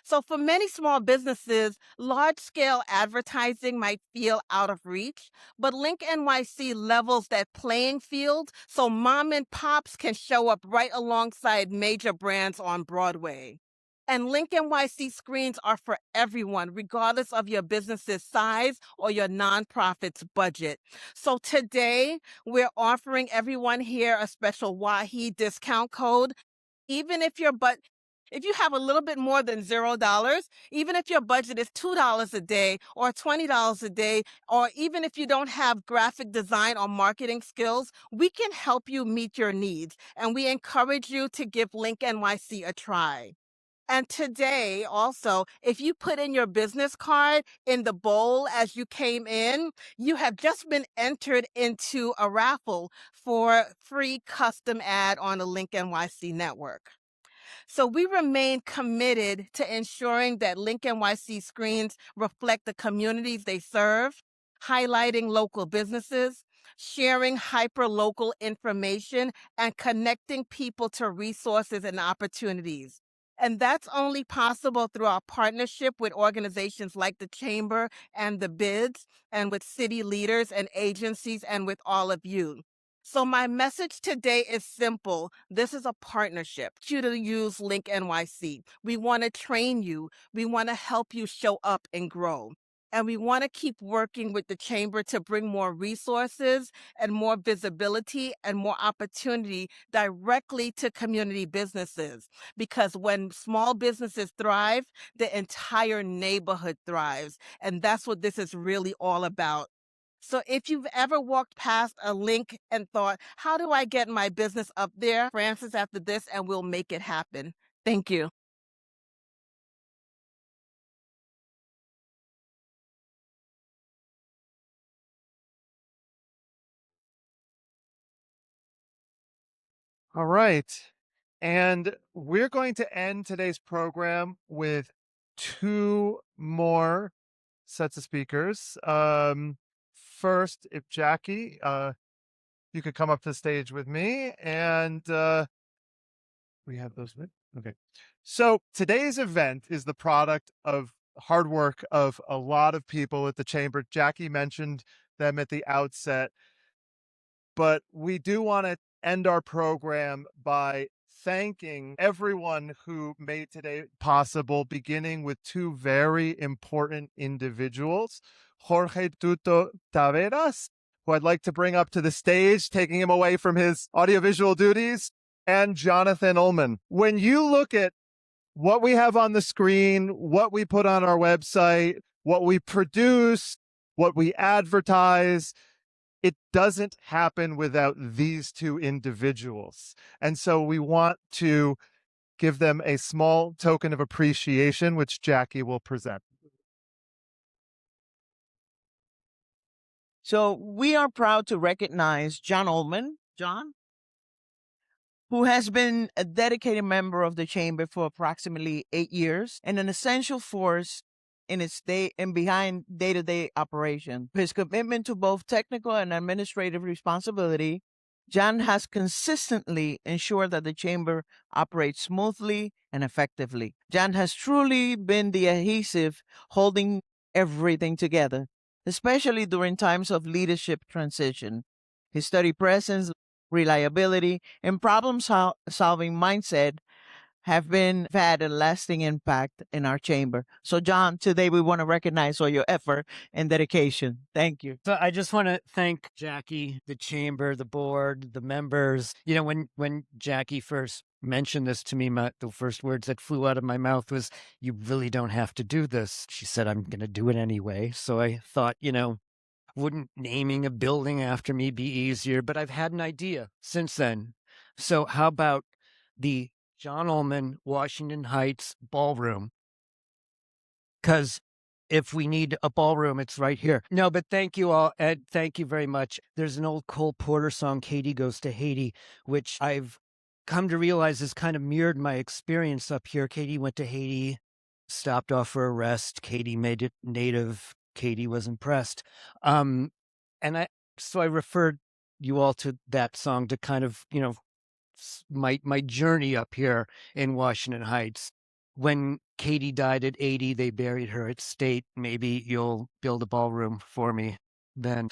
So for many small businesses, large-scale advertising might feel out of reach, but LinkNYC levels that playing field so mom and pops can show up right alongside major brands on Broadway. And LinkNYC screens are for everyone, regardless of your business's size or your nonprofit's budget. So today, we're offering everyone here a special WAHI discount code. Even if you have a little bit more than $0, even if your budget is $2 a day or $20 a day, or even if you don't have graphic design or marketing skills, we can help you meet your needs. And we encourage you to give LinkNYC a try. And today, also, if you put in your business card in the bowl as you came in, you have just been entered into a raffle for free custom ad on the LinkNYC network. So we remain committed to ensuring that LinkNYC screens reflect the communities they serve, highlighting local businesses, sharing hyper-local information, and connecting people to resources and opportunities. And that's only possible through our partnership with organizations like the Chamber and the BIDS, and with city leaders and agencies, and with all of you. So my message today is simple. This is a partnership. I want you to use LinkNYC. We want to train you. We want to help you show up and grow. And we want to keep working with the Chamber to bring more resources and more visibility and more opportunity directly to community businesses. Because when small businesses thrive, the entire neighborhood thrives. And that's what this is really all about. So if you've ever walked past a link and thought, how do I get my business up there? Francis after this, and we'll make it happen. Thank you. All right. And we're going to end today's program with two more sets of speakers. First, if Jackie, you could come up to the stage with me, and we have those. Okay. So today's event is the product of hard work of a lot of people at the Chamber. Jackie mentioned them at the outset, but we do want to end our program by thanking everyone who made today possible, beginning with two very important individuals, Jorge Tuto Taveras, who I'd like to bring up to the stage, taking him away from his audiovisual duties, and Jonathan Ullman. When you look at what we have on the screen, what we put on our website, what we produce, what we advertise, it doesn't happen without these two individuals. And so we want to give them a small token of appreciation, which Jackie will present. So we are proud to recognize John Ullman, John, who has been a dedicated member of the Chamber for approximately 8 years and an essential force in its behind day-to-day operation. His commitment to both technical and administrative responsibility, John has consistently ensured that the Chamber operates smoothly and effectively. John has truly been the adhesive holding everything together, especially during times of leadership transition. His steady presence, reliability, and problem-solving mindset have had a lasting impact in our Chamber. So, John, today we want to recognize all your effort and dedication. Thank you. So I just want to thank Jackie, the Chamber, the board, the members. You know, when Jackie first mentioned this to me, the first words that flew out of my mouth was, "You really don't have to do this." She said, "I'm going to do it anyway." So I thought, wouldn't naming a building after me be easier? But I've had an idea since then. So how about the John Ullman Washington Heights Ballroom? Because if we need a ballroom, it's right here. No, but thank you all, Ed. Thank you very much. There's an old Cole Porter song, Katie Goes to Haiti, which I've come to realize has kind of mirrored my experience up here. Katie went to Haiti, stopped off for a rest. Katie made it native. Katie was impressed. So I referred you all to that song to kind of, my journey up here in Washington Heights. When Katie died at 80, they buried her at State. Maybe you'll build a ballroom for me then.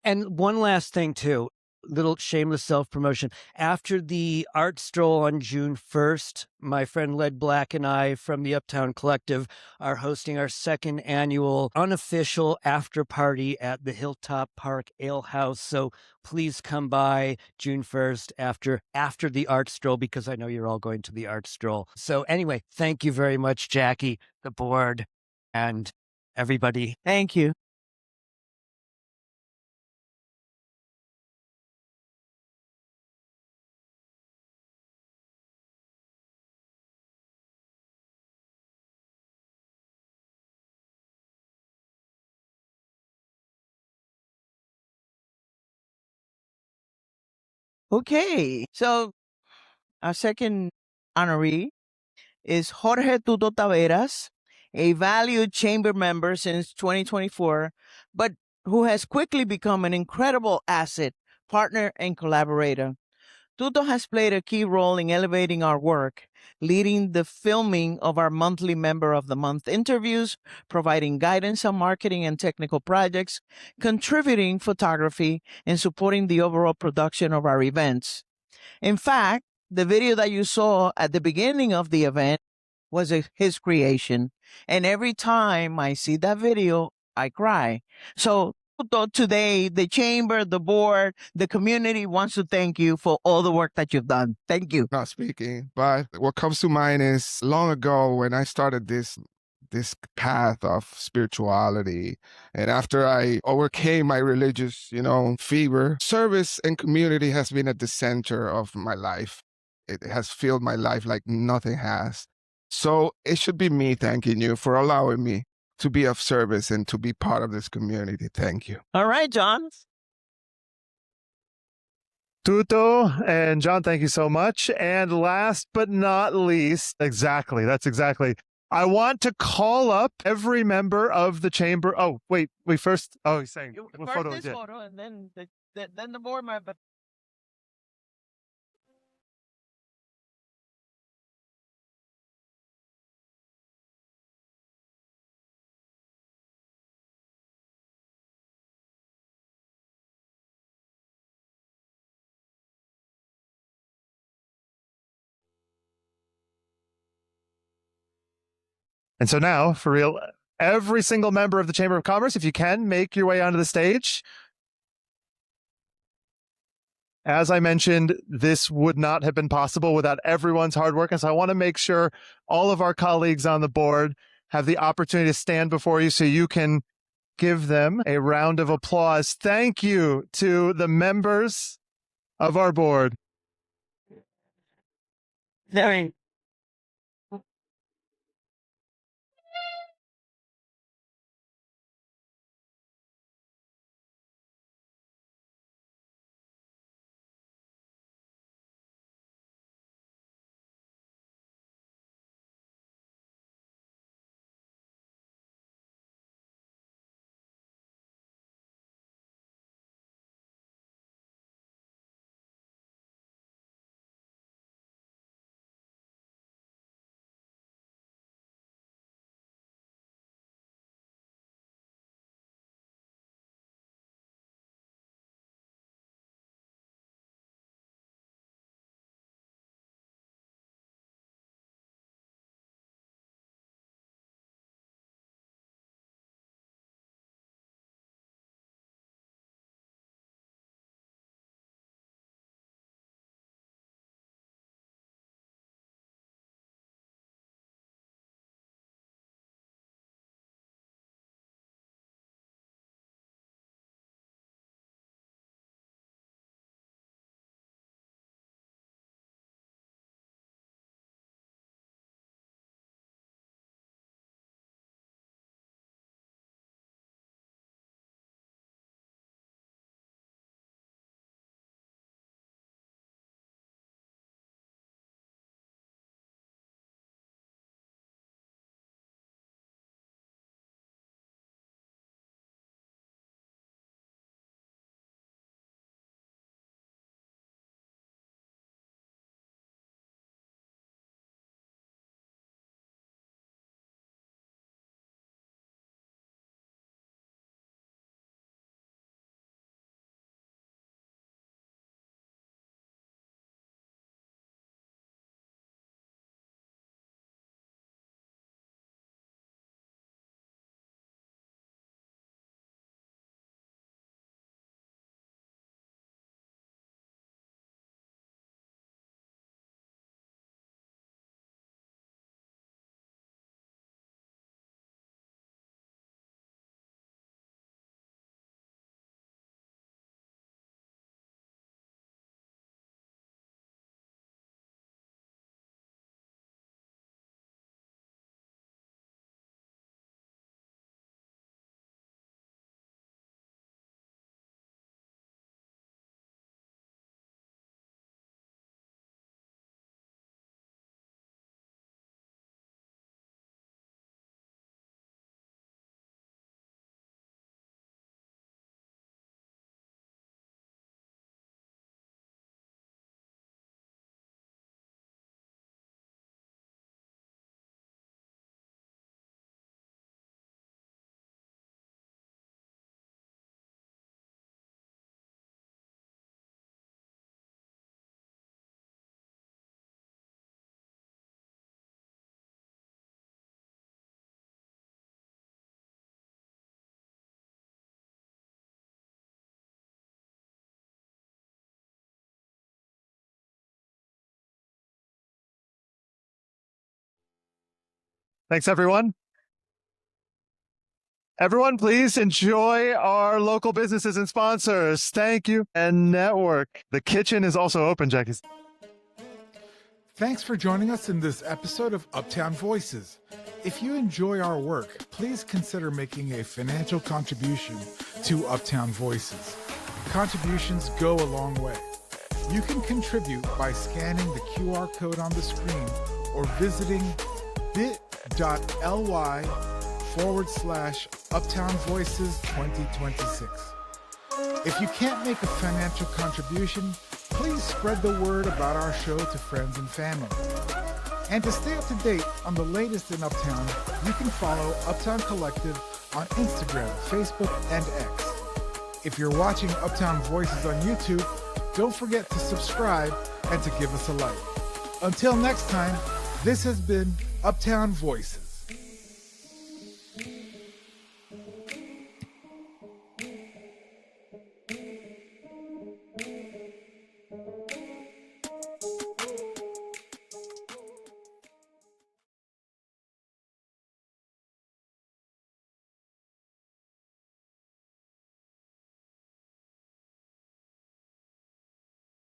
And one last thing too, little shameless self-promotion. After the art stroll on June 1st, my friend Led Black and I from the Uptown Collective are hosting our second annual unofficial after party at the Hilltop Park Ale House. So please come by June 1st after the art stroll, because I know you're all going to the art stroll. So anyway, thank you very much, Jackie, the board, and everybody. Thank you. Okay, so our second honoree is Jorge Tuto Taveras, a valued Chamber member since 2024, but who has quickly become an incredible asset, partner, and collaborator. Tuto has played a key role in elevating our work, leading the filming of our monthly Member of the Month interviews, providing guidance on marketing and technical projects, contributing photography, and supporting the overall production of our events. In fact, the video that you saw at the beginning of the event was his creation. And every time I see that video, I cry. So today, the chamber, the board, the community wants to thank you for all the work that you've done. Thank you. Not speaking, but what comes to mind is long ago when I started this path of spirituality, and after I overcame my religious, fever, service and community has been at the center of my life. It has filled my life like nothing has. So it should be me thanking you for allowing me to be of service and to be part of this community. Thank you. All right, John. Tuto and John, thank you so much. And last but not least, that's exactly. I want to call up every member of the chamber. Oh, wait, he's saying what photo is it? Photo and then the board member. And so now, for real, every single member of the Chamber of Commerce, if you can, make your way onto the stage. As I mentioned, this would not have been possible without everyone's hard work. And so I want to make sure all of our colleagues on the board have the opportunity to stand before you so you can give them a round of applause. Thank you to the members of our board. Very Thanks, everyone. Everyone, please enjoy our local businesses and sponsors. Thank you. And network. The kitchen is also open, Jackie. Thanks for joining us in this episode of Uptown Voices. If you enjoy our work, please consider making a financial contribution to Uptown Voices. Contributions go a long way. You can contribute by scanning the QR code on the screen or visiting bit.ly/Uptown Voices 2026. If you can't make a financial contribution, please spread the word about our show to friends and family. And to stay up to date on the latest in Uptown, you can follow Uptown Collective on Instagram, Facebook, and X. If you're watching Uptown Voices on YouTube, don't forget to subscribe and to give us a like. Until next time, this has been Uptown Voices.